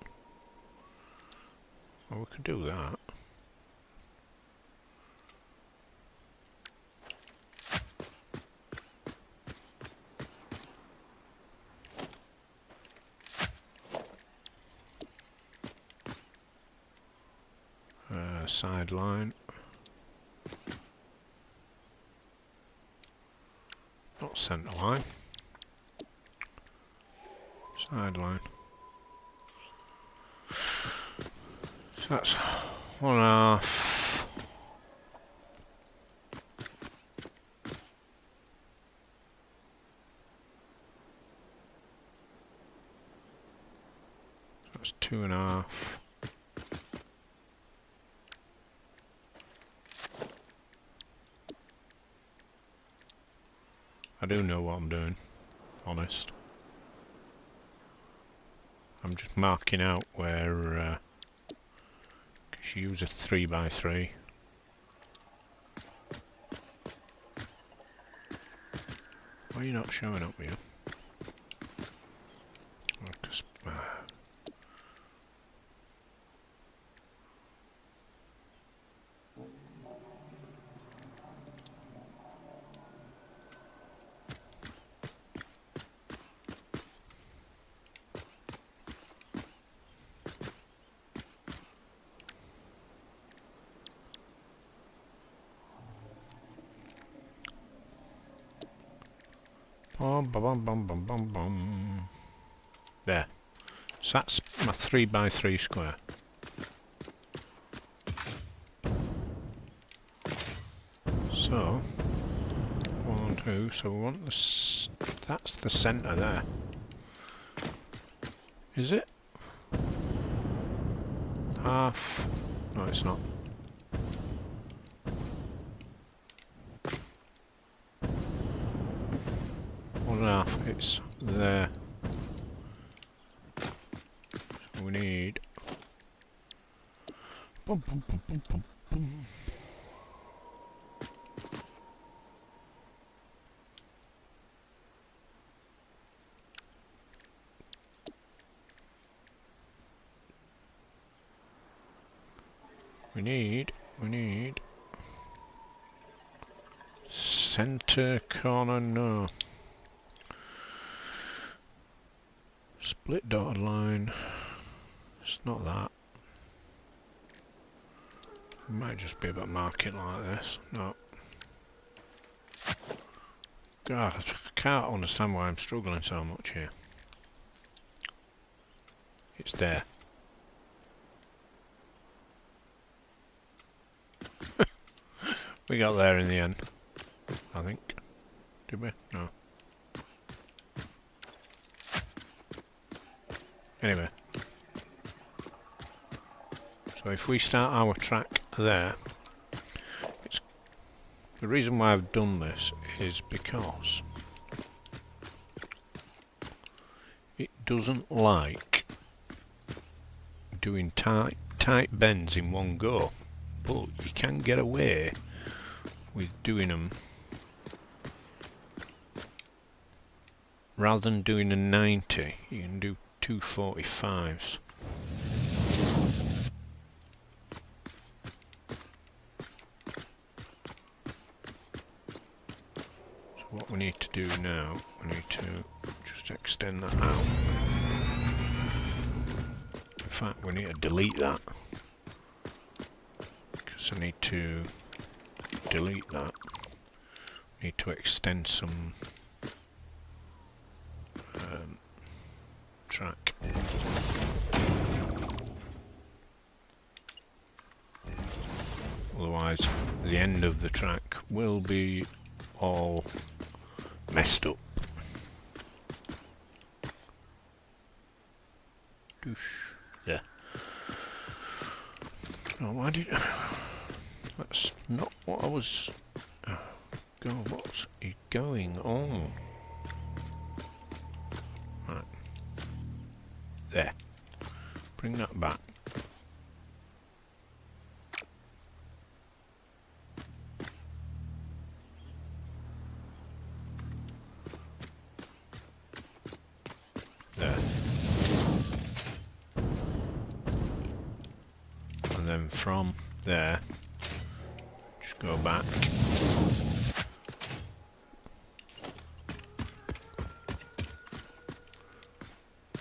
Well, we could do that. Sideline. Not centre line. Sideline. So that's 1/2. That's 2.5. I do know what I'm doing, honest. I'm just marking out where, cause you use a 3x3. Why are you not showing up here? There. So that's my 3x3 square. So 1, 2. So we want this. That's the centre there. Is it? Half. No, it's not. It's there. So we need. We need center corner, no. Split dotted line. It's not that. It might just be about marking like this. No. God, I can't understand why I'm struggling so much here. It's there. We got there in the end, I think. Did we? No. Anyway. So if we start our track there, the reason why I've done this is because it doesn't like doing tight bends in one go, but you can get away with doing them rather than doing a 90. You can do 245s. So what we need to do now, we need to just extend that out. In fact, we need to delete that, because I need to delete that. Need to extend some track. Otherwise, the end of the track will be all messed up. There. Oh, why did... That's not what I was... God, what's going on? Right, There. Bring that back. There. And then from there, just go back.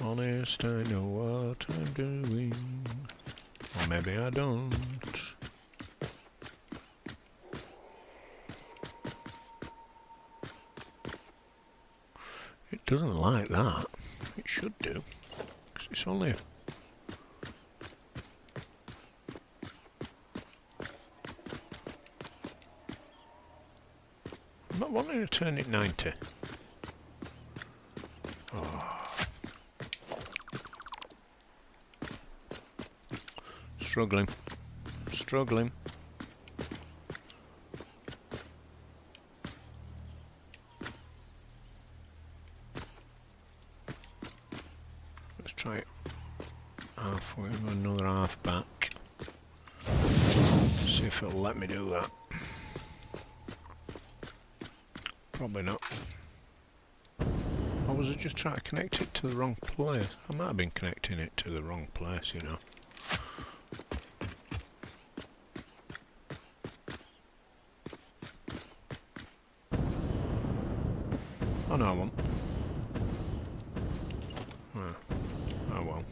Honest, I know what I'm doing. Or maybe I don't. It doesn't like that. It should do. 'Cause it's only... I'm not wanting to turn it 90. Struggling. Struggling. Let's try it halfway, another half back. See if it'll let me do that. Probably not. Or was I just trying to connect it to the wrong place? I might have been connecting it to the wrong place, you know. Oh no, I won't. Oh well.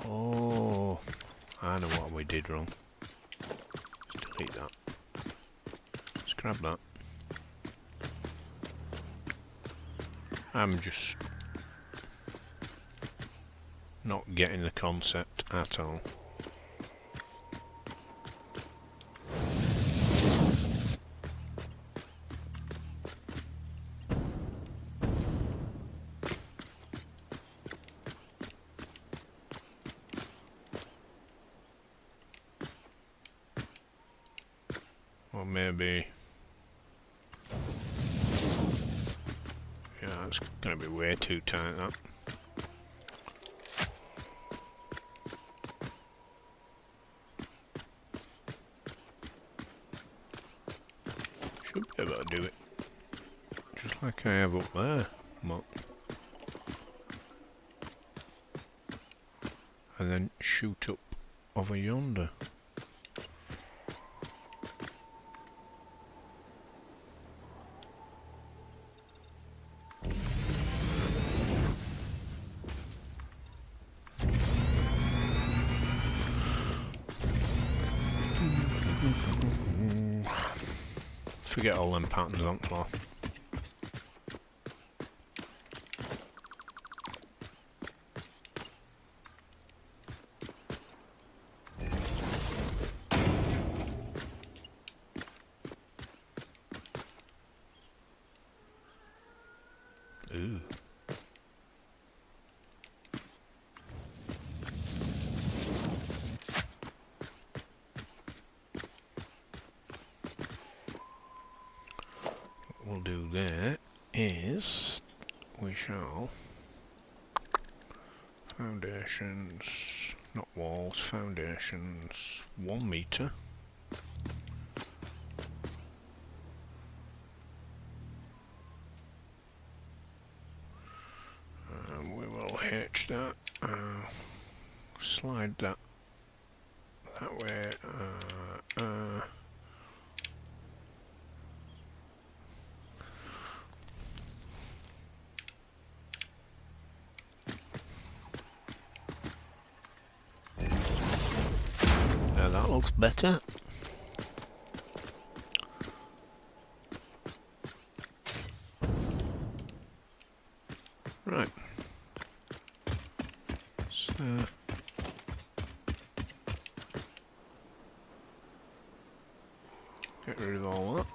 Oh, I know what we did wrong. Let's delete that. Let's grab that. I'm just not getting the concept at all. Or maybe... yeah, that's going to be way too tight, that. Should be able to do it. Just like I have up there. Well. And then shoot up over yonder. Forget all them patterns on the floor. Ooh. What we'll do there is we shall foundations, not walls, foundations 1 meter. And we will hitch that, slide that way. That looks better. Right. So Get rid of all that.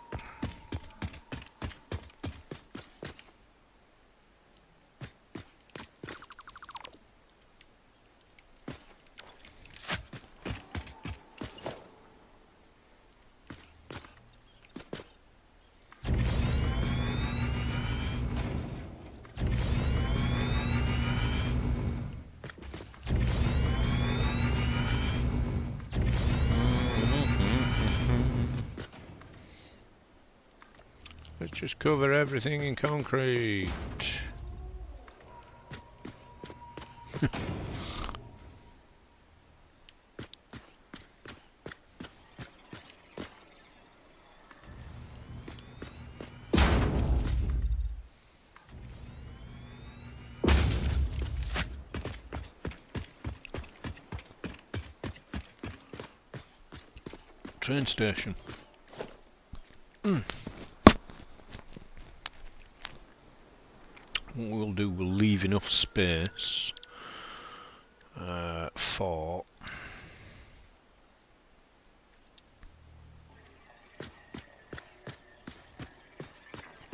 Let's just cover everything in concrete. Train station. What we'll do, we'll leave enough space for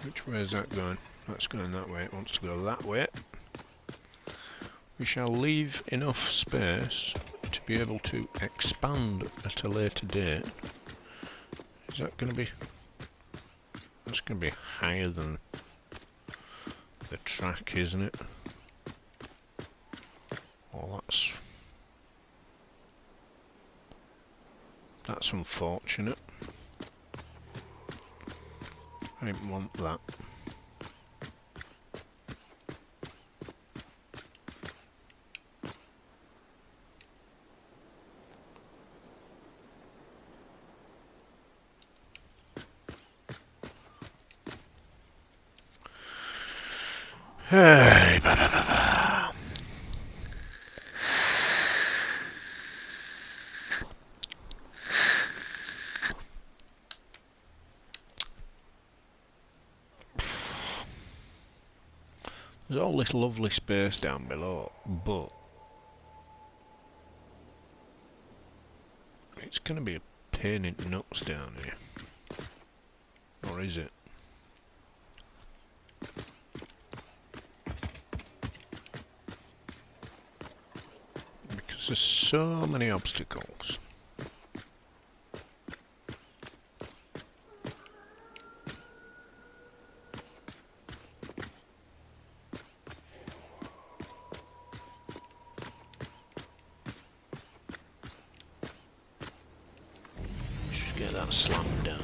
which way is that going? That's going that way. It wants to go that way. We shall leave enough space to be able to expand at a later date. Is that going to be... That's going to be higher than the track, isn't it? Oh, that's unfortunate. I didn't want that. Hey, ba ba ba ba. There's all this lovely space down below, but it's going to be a pain in the nuts down here. Or is it? Because there's so many obstacles. Get that slammed down.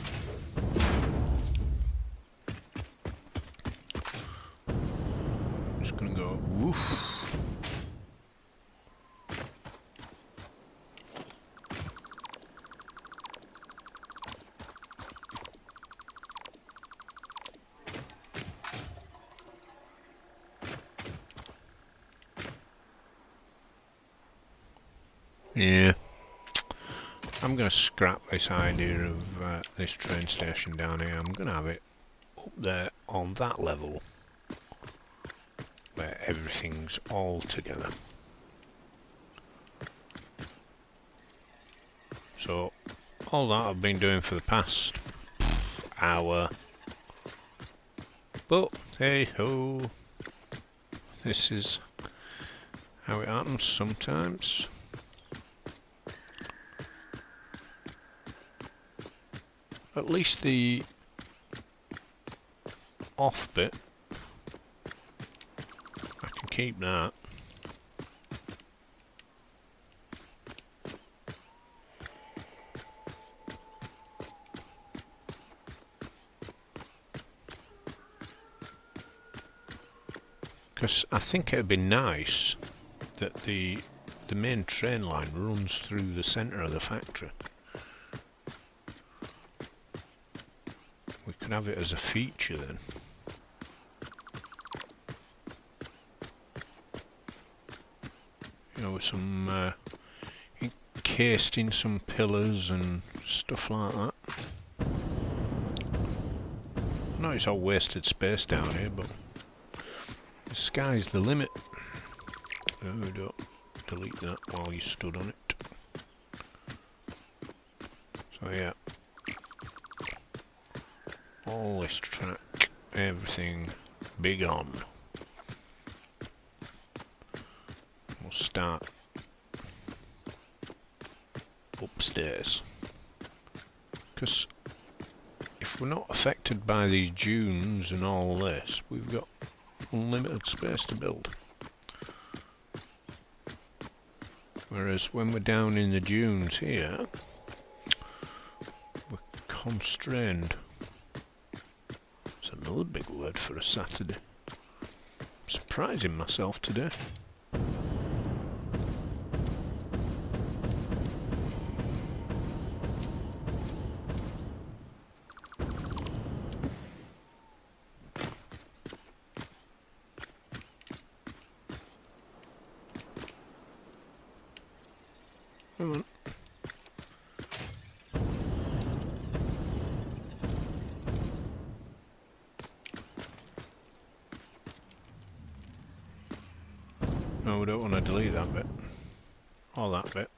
Just gonna go woof. Yeah. I'm going to scrap this idea of this train station down here. I'm going to have it up there on that level where everything's all together. So all that I've been doing for the past hour, but hey ho, this is how it happens sometimes. At least the off bit, I can keep that. Because I think it'd be nice that the main train line runs through the centre of the factory. We can have it as a feature then. You know, with some encased in some pillars and stuff like that. I know it's all wasted space down here, but the sky's the limit. Oh, don't delete that while you stood on it. So yeah. all this track, everything big on. We'll start upstairs, because if we're not affected by these dunes and all this, we've got unlimited space to build. Whereas when we're down in the dunes here, we're constrained. It's another big word for a Saturday. I'm surprising myself today. Come on. No, we don't want to delete that bit. Or that bit.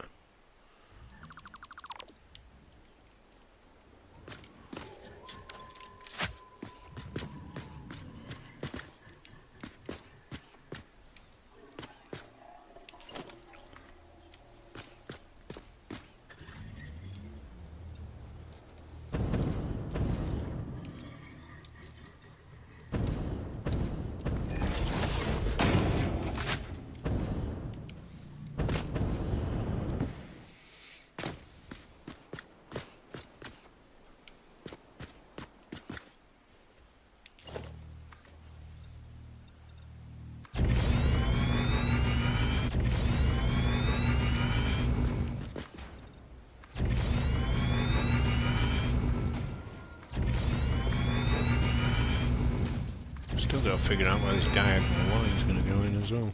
Still got to figure out where this diagonal line's going to go in as well.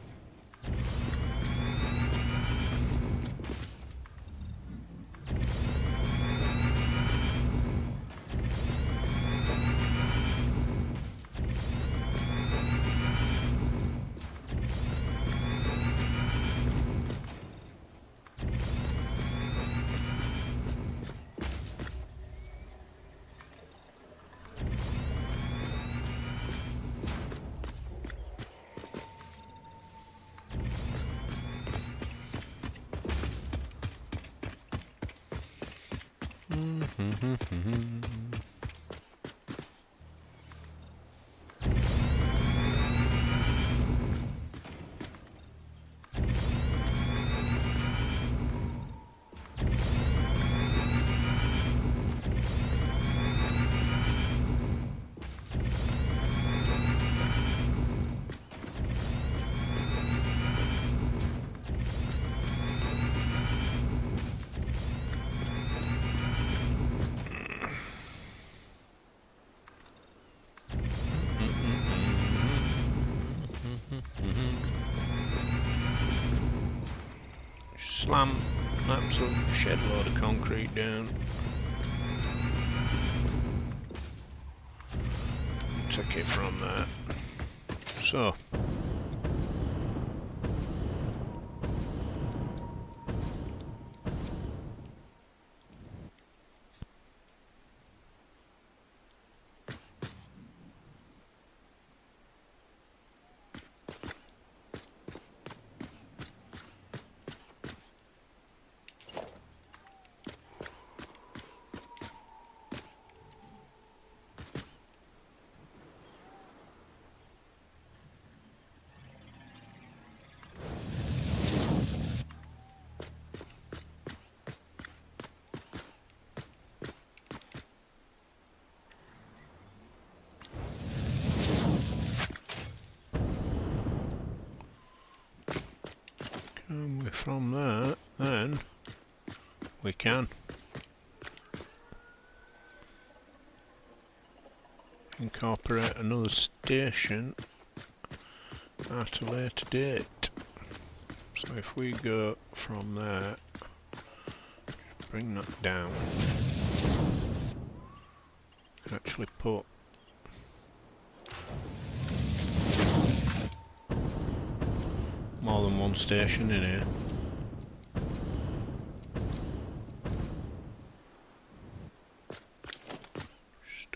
Slam an absolute shed load of concrete down. Take it from there. So. And from that, then we can incorporate another station at a later date. So if we go from there, bring that down, actually put more than one station in here. Just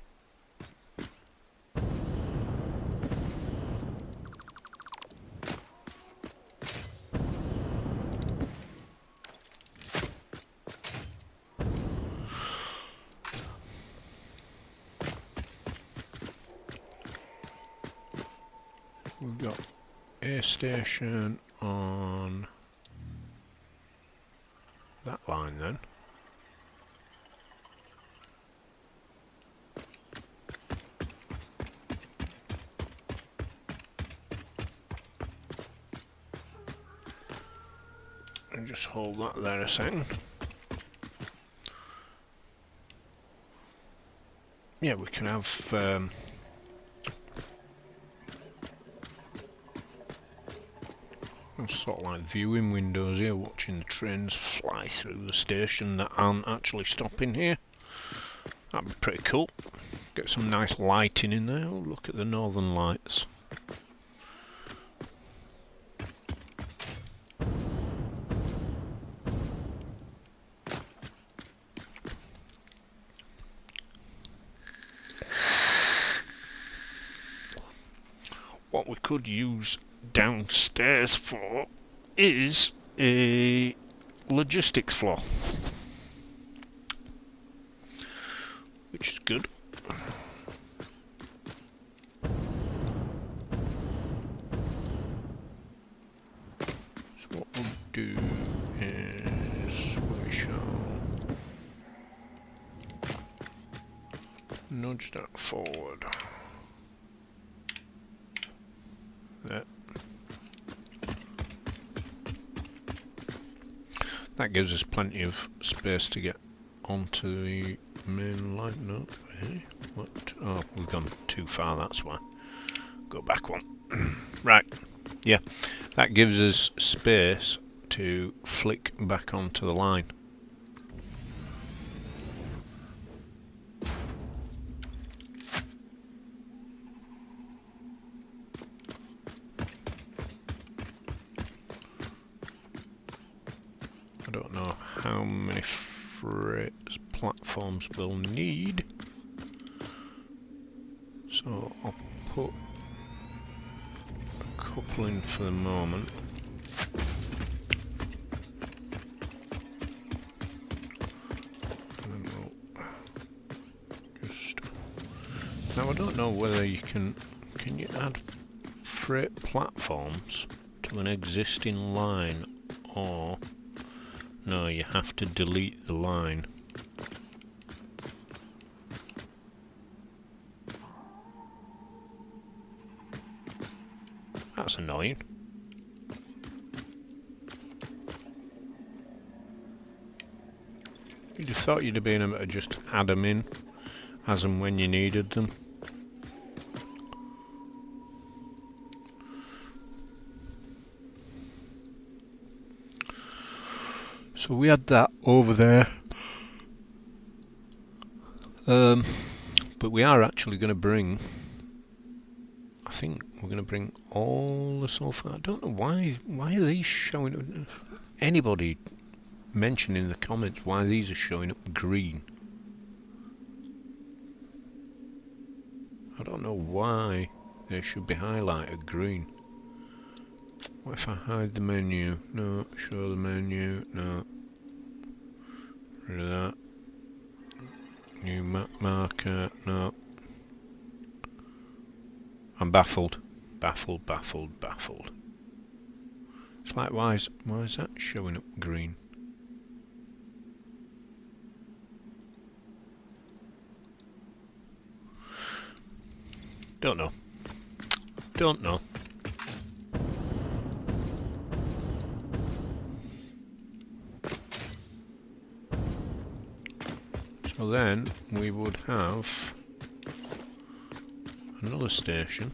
we've got a station on that line then. And just hold that there a second. Yeah, we can have sort of like viewing windows here, watching the trains fly through the station that aren't actually stopping here. That'd be pretty cool. Get some nice lighting in there. Oh, look at the northern lights. What we could use downstairs for is a logistics floor, which is good. So what we'll do is we shall nudge that forward. There. That gives us plenty of space to get onto the main line. No, hey, what? Oh, we've gone too far, that's why. Go back one. Right, yeah, that gives us space to flick back onto the line. I don't know how many freight platforms we'll need, so I'll put a couple in for the moment. And then we'll just... Now I don't know whether you can you add freight platforms to an existing line, or no, you have to delete the line. That's annoying. You'd have thought you'd have been able to just add them in as and when you needed them. So we had that over there, but we are actually going to bring, I think we're going to bring all the sulfur. I don't know why are these showing, anybody mention in the comments why these are showing up green. I don't know why they should be highlighted green. What if I hide the menu? No. Show the menu? No. Rid of that. New map marker? No. I'm baffled. Baffled, baffled, baffled. It's like, why is that showing up green? Don't know. Don't know. So then we would have another station.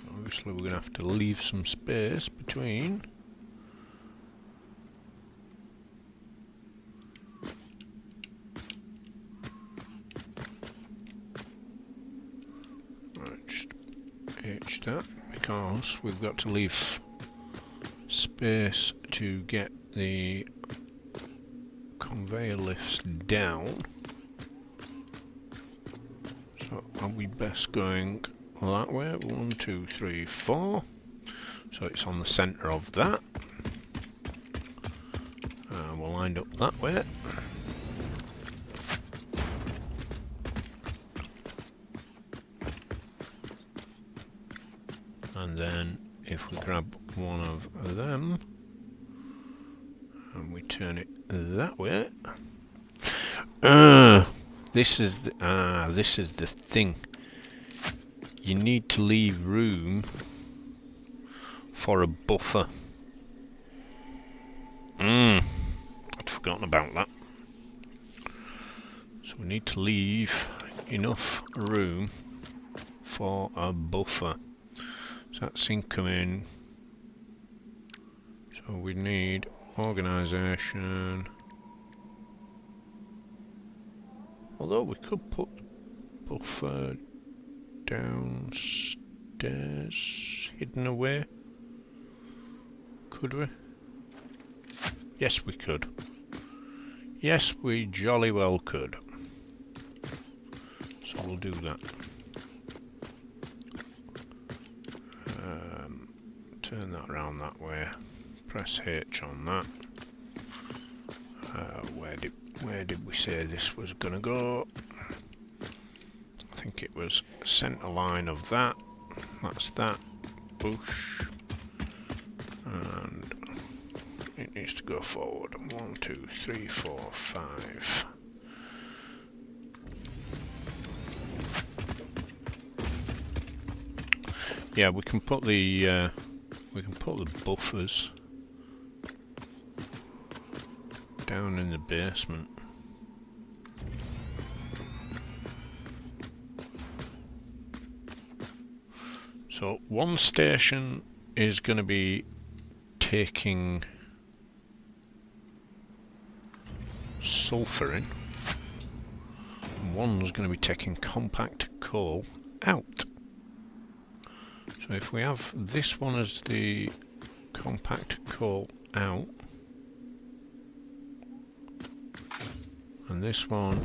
Obviously we're going to have to leave some space between. That, because we've got to leave space to get the conveyor lifts down. So are we best going that way? 1, 2, 3, 4. So it's on the centre of that. We'll line up that way. And then if we grab one of them and we turn it that way. This is the thing. You need to leave room for a buffer. I'd forgotten about that. So we need to leave enough room for a buffer. So that's incoming. So we need organisation. Although we could put buffer downstairs, hidden away. Could we? Yes, we could. Yes, we jolly well could. So we'll do that. Turn that around that way. Press H on that. Where did we say this was gonna go? I think it was centre line of that. That's that bush, and it needs to go forward. 1, 2, 3, 4, 5. Yeah, we can put the buffers down in the basement. So one station is going to be taking sulphur in, and one's going to be taking compact coal out. So if we have this one as the compact coal out, and this one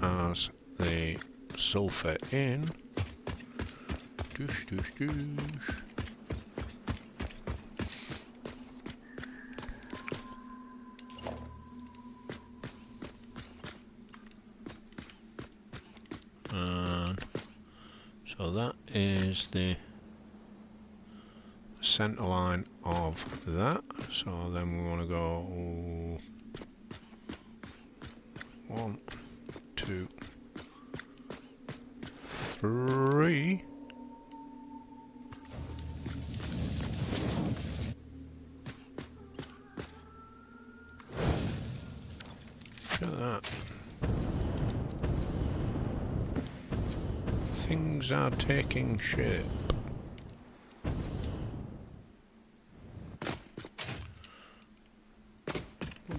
as the sulphur in, doosh, doosh, doosh. And so that is the centre line of that. So then we want to go 1, 2, 3. Look at that. Things are taking shape.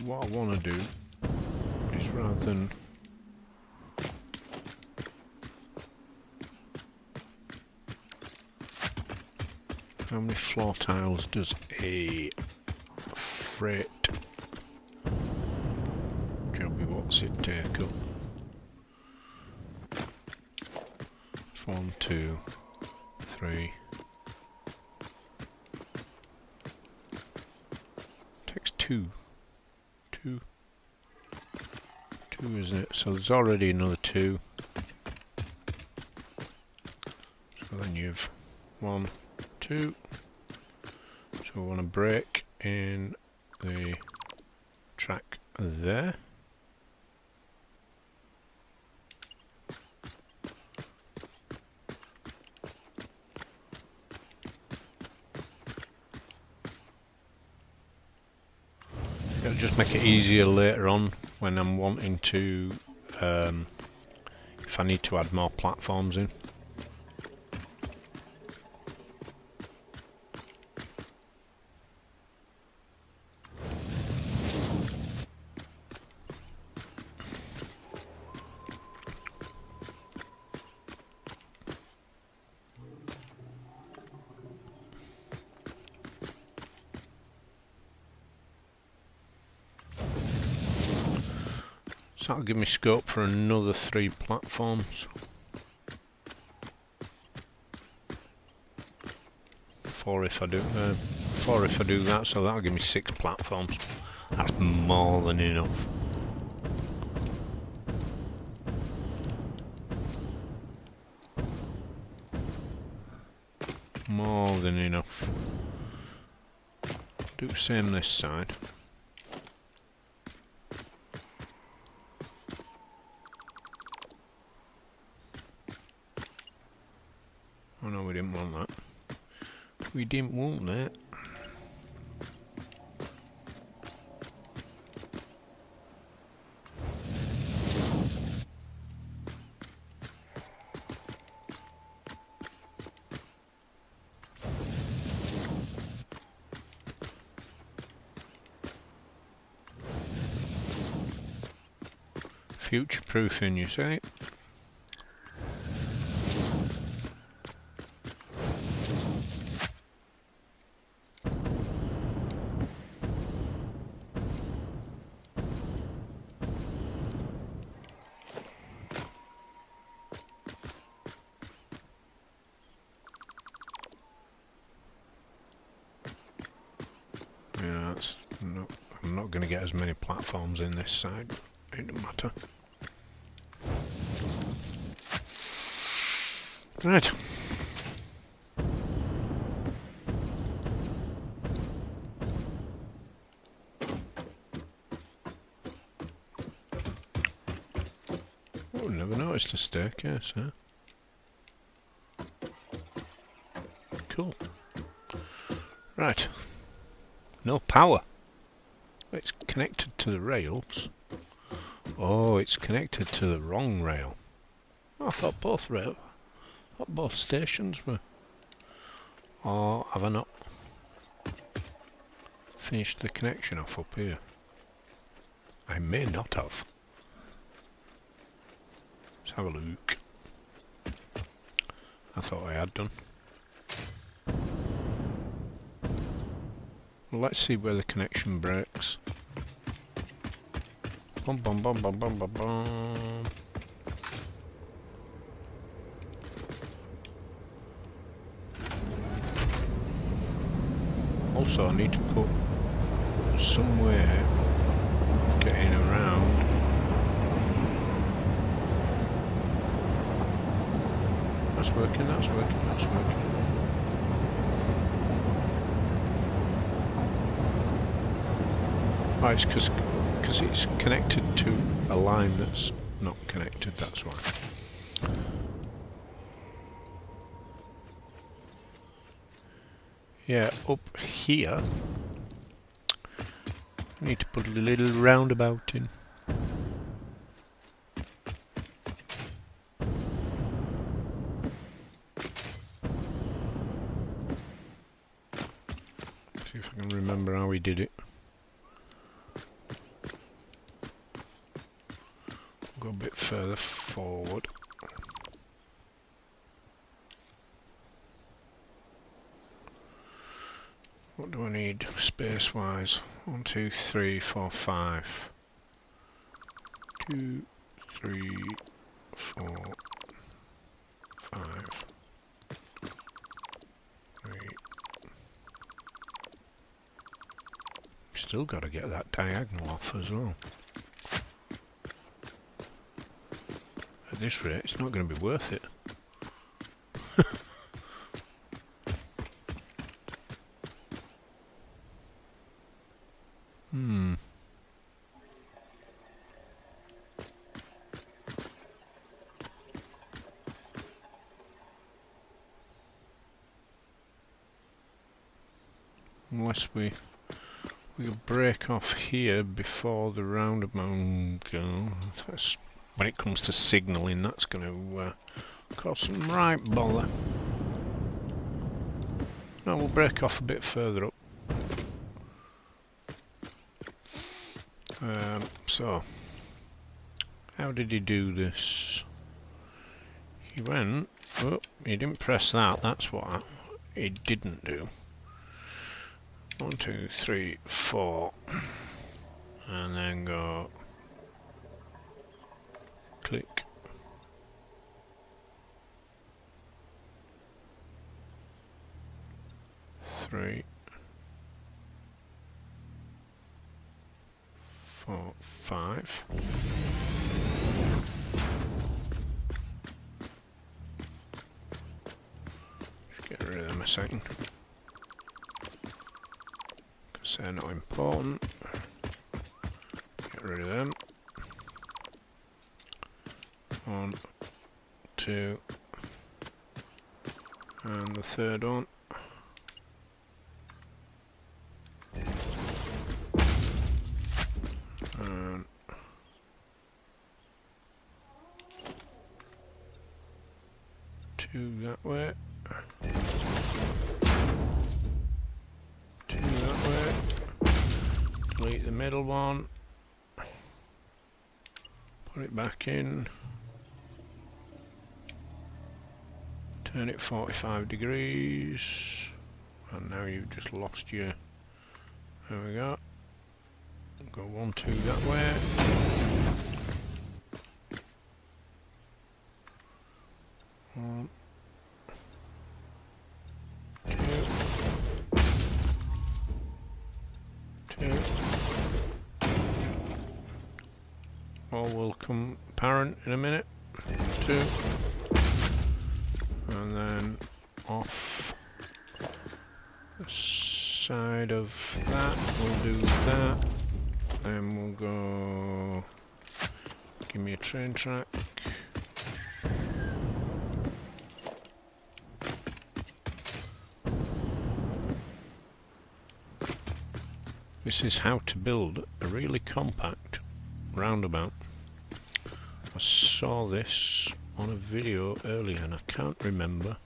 What I want to do is, rather than how many floor tiles does a freight jobby what's it take up? It's 1, 2, 3. Takes 2. 2, isn't it? So there's already another 2. So then you've 1, 2. So we want to break in the track there. It'll just make it easier later on when I'm wanting to, if I need to add more platforms in. So that'll give me scope for another 3 platforms. 4 if I do 4 if I do that, so that'll give me 6 platforms. That's more than enough. More than enough. Do same this side. Oh no, we didn't want that. We didn't want that. Future-proofing, you say? Yeah, that's not, I'm not going to get as many platforms in this side. It doesn't matter. Right. Oh, never noticed a staircase, huh? Cool. Right. No power. It's connected to the rails. Oh, it's connected to the wrong rail. Oh, I thought both stations were. Or have I not finished the connection off up here? I may not have. Let's have a look. I thought I had done. Well, let's see where the connection breaks. Bum bum bum bum bum bum bum. Also, I need to put some way of getting around. That's working, that's working, that's working. Oh, it's because it's connected to a line that's not connected, that's why. Yeah, up here, I need to put a little roundabout in. See if I can remember how we did it. Go a bit further forward. What do I need space-wise? 1, 2, 3, 4, 5. 2, 3, 4, 5. 3. Still got to get that diagonal off as well. At this rate, it's not going to be worth it. Unless we'll break off here before the roundabout go. That's, when it comes to signalling, that's going to cause some right bother. No, we'll break off a bit further up. So, how did he do this? He went, oh, he didn't press that, that's what he didn't do. 1, 2, 3, 4, and then go click. 3, 4, 5. Just get rid of them a second, because they're not important. Get rid of them. 1, 2, and the third one. And 2 that way. 2 that way. Delete the middle one. Put it back in. Turn it 45 degrees. And now you've just lost your... There we go. Go 1, 2 that way. 1, 2, 2. All will come apparent in a minute. 2. And then off the side of that, we'll do that. Then we'll go, give me a train track. This is how to build a really compact roundabout. I saw this on a video earlier and I can't remember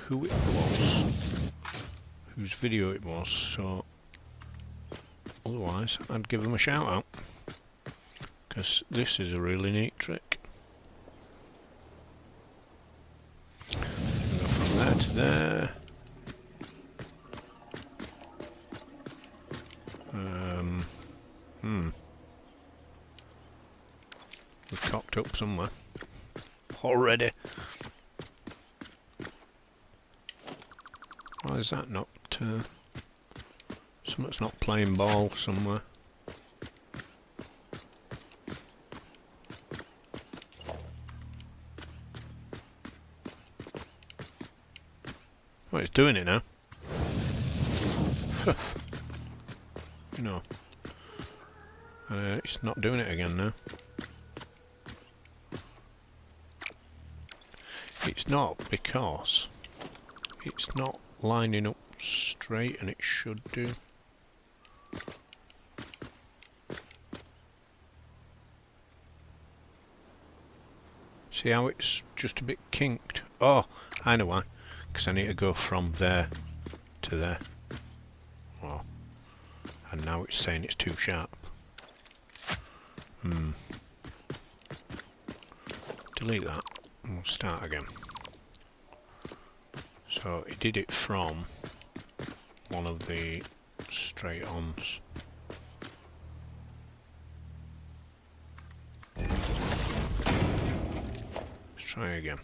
who it was, whose video it was, so otherwise I'd give them a shout out, because this is a really neat trick. Go from there to there. We've cocked up somewhere already. Why is that not... something's not playing ball somewhere. Oh, it's doing it now. You know. It's not doing it again now. It's not, because it's not lining up straight, and it should do. See how it's just a bit kinked? Oh, I know why. Because I need to go from there to there. Oh. And now it's saying it's too sharp. Delete that. And we'll start again. So it did it from one of the straight-ons. Let's try again.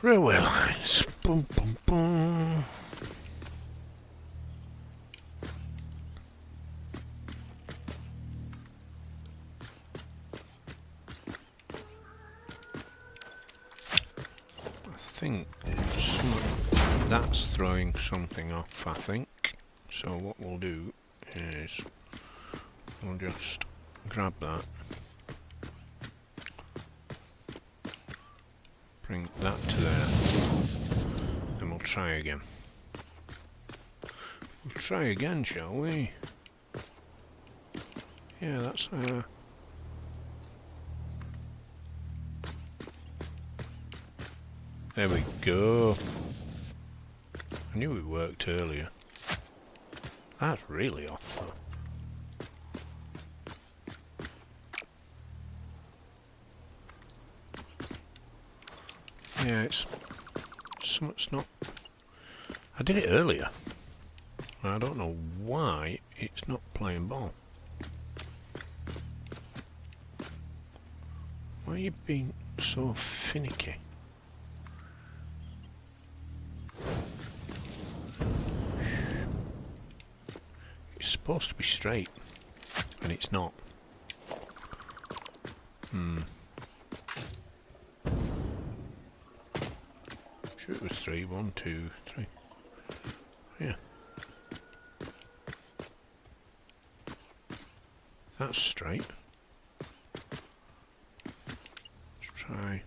Railway lines. Boom, boom, boom. I think that's throwing something off, I think. So what we'll do is we'll just grab that, bring that to there, and we'll try again. We'll try again, shall we? Yeah, that's there we go. I knew it worked earlier. That's really off though. Yeah, it's not. I did it earlier. I don't know why it's not playing ball. Why are you being so finicky? supposed to be straight, and it's not. Sure it was 3. 1, 2, 3. Yeah. That's straight. Let's try.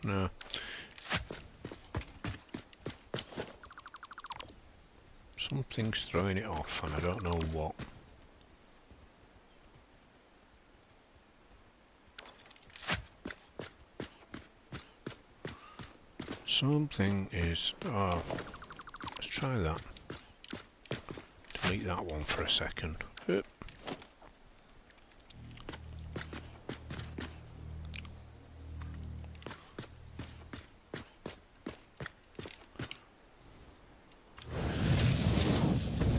No. Something's throwing it off, and I don't know what. Something is... Oh, let's try that. Delete that one for a second. Oop.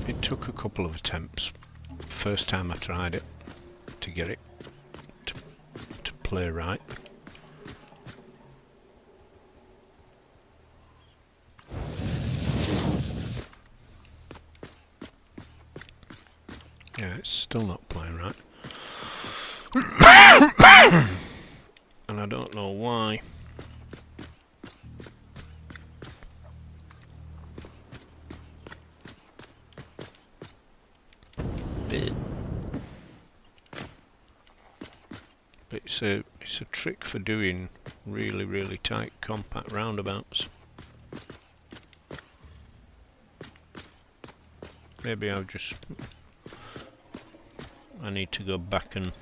It took a couple of attempts. First time I tried it to get it to play right. Yeah, it's still not playing right. And I don't know why. But it's a trick for doing really tight compact roundabouts. Maybe I need to go back and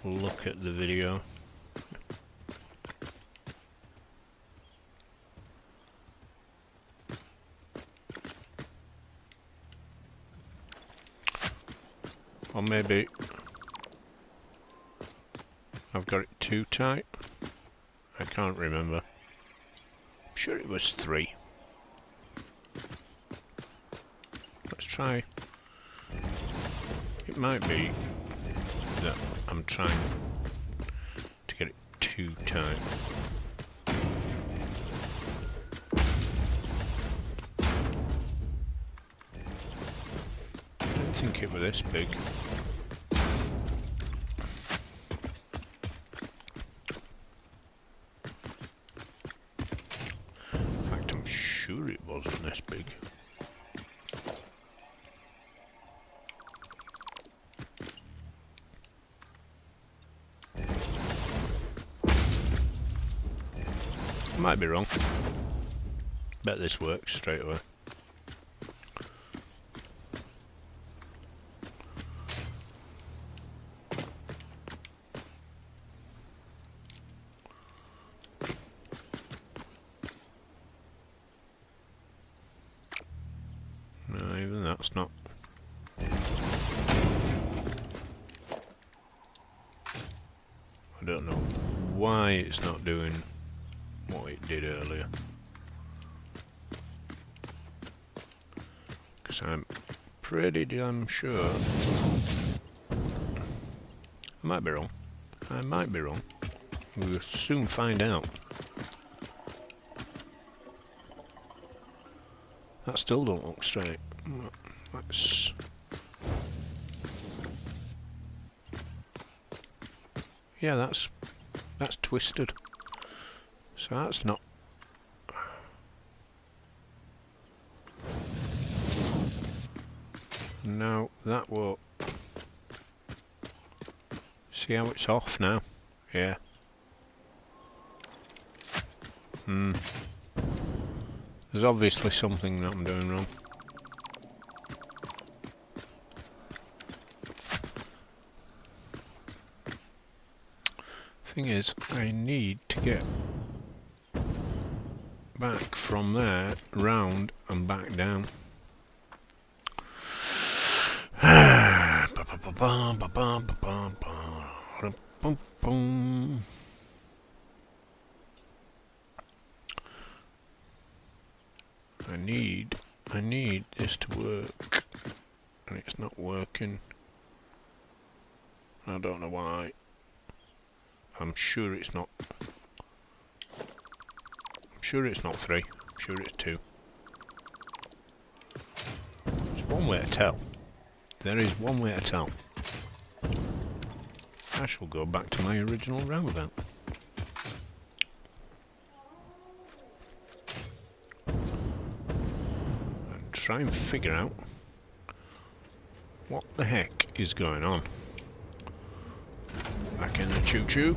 look at the video. Or maybe I've got it too tight. I can't remember. I'm sure it was 3. Let's try. It might be that I'm trying to get it too tight. I didn't think it was this big. In fact, I'm sure it wasn't this big. Might be wrong. Bet this works straight away. No, even that's not. I don't know why it's not doing what it did earlier, because I'm pretty damn sure. I might be wrong. I might be wrong. We'll soon find out. That still don't look straight. That's... Yeah, that's twisted. So that's not... No, that won't... See how it's off now? Yeah. There's obviously something that I'm doing wrong. Thing is, I need to get back from there, round and back down. I need this to work, and it's not working. I don't know why. I'm sure it's not. I'm sure it's not 3. I'm sure it's 2. There's one way to tell. There is one way to tell. I shall go back to my original roundabout. And try and figure out what the heck is going on. Back in the choo-choo.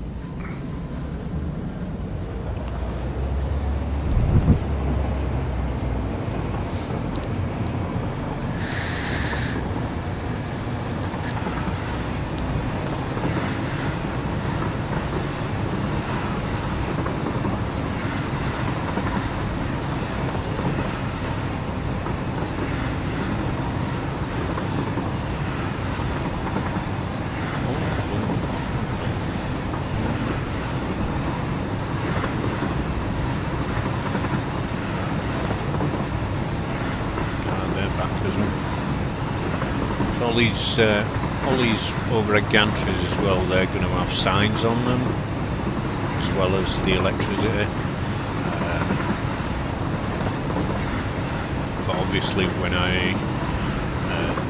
All these over at gantries as well, they're going to have signs on them, as well as the electricity. But obviously when I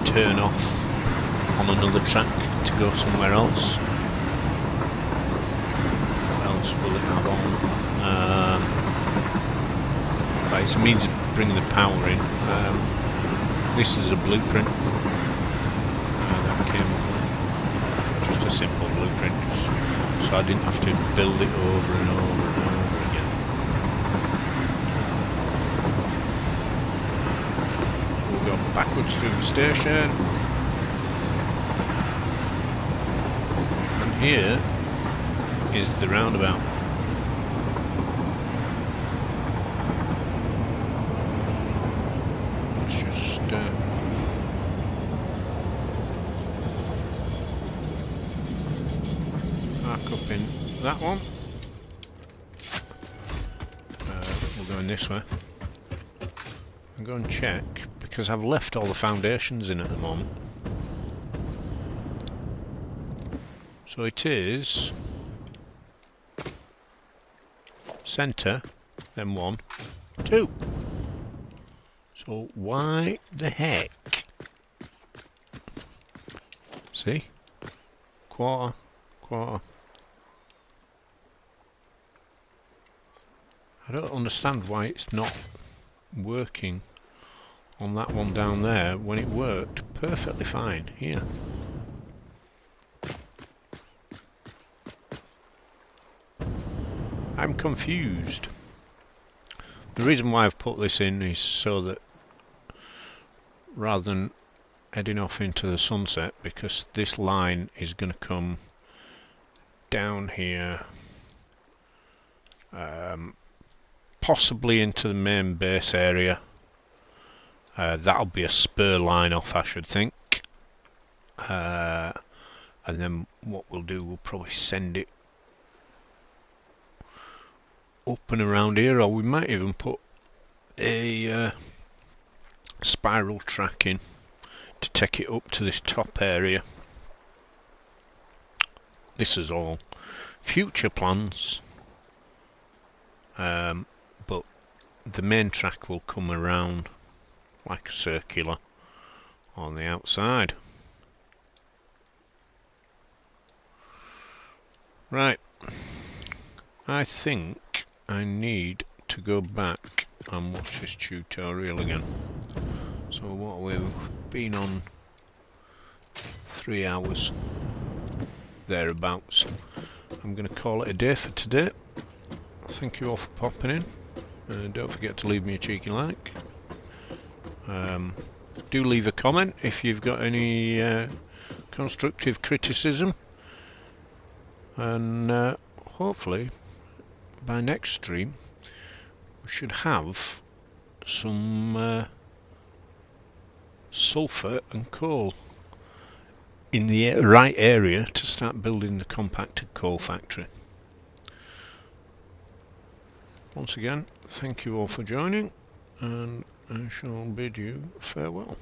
turn off on another track to go somewhere else, what else will it have on? But it's a means of bringing the power in. This is a blueprint. Just a simple blueprint, so I didn't have to build it over and over and over again. So we'll go backwards through the station, and here is the roundabout. Let's just up in that one. We'll go in this way and go and check, because I've left all the foundations in at the moment. So it is centre, then 1, 2. So why the heck? See? Quarter. I don't understand why it's not working on that one down there when it worked perfectly fine here. I'm confused. The reason why I've put this in is so that rather than heading off into the sunset, because this line is going to come down here, possibly into the main base area. That'll be a spur line off, I should think. And then what we'll do, we'll probably send it up and around here, or we might even put a spiral track in to take it up to this top area. This is all future plans. But the main track will come around like a circular on the outside. Right, I think I need to go back and watch this tutorial again. So what we've been on 3 hours thereabouts. I'm going to call it a day for today. Thank you all for popping in. Don't forget to leave me a cheeky like. Do leave a comment if you've got any constructive criticism. And hopefully by next stream we should have some sulphur and coal in the right area to start building the compacted coal factory. Once again, thank you all for joining, and I shall bid you farewell.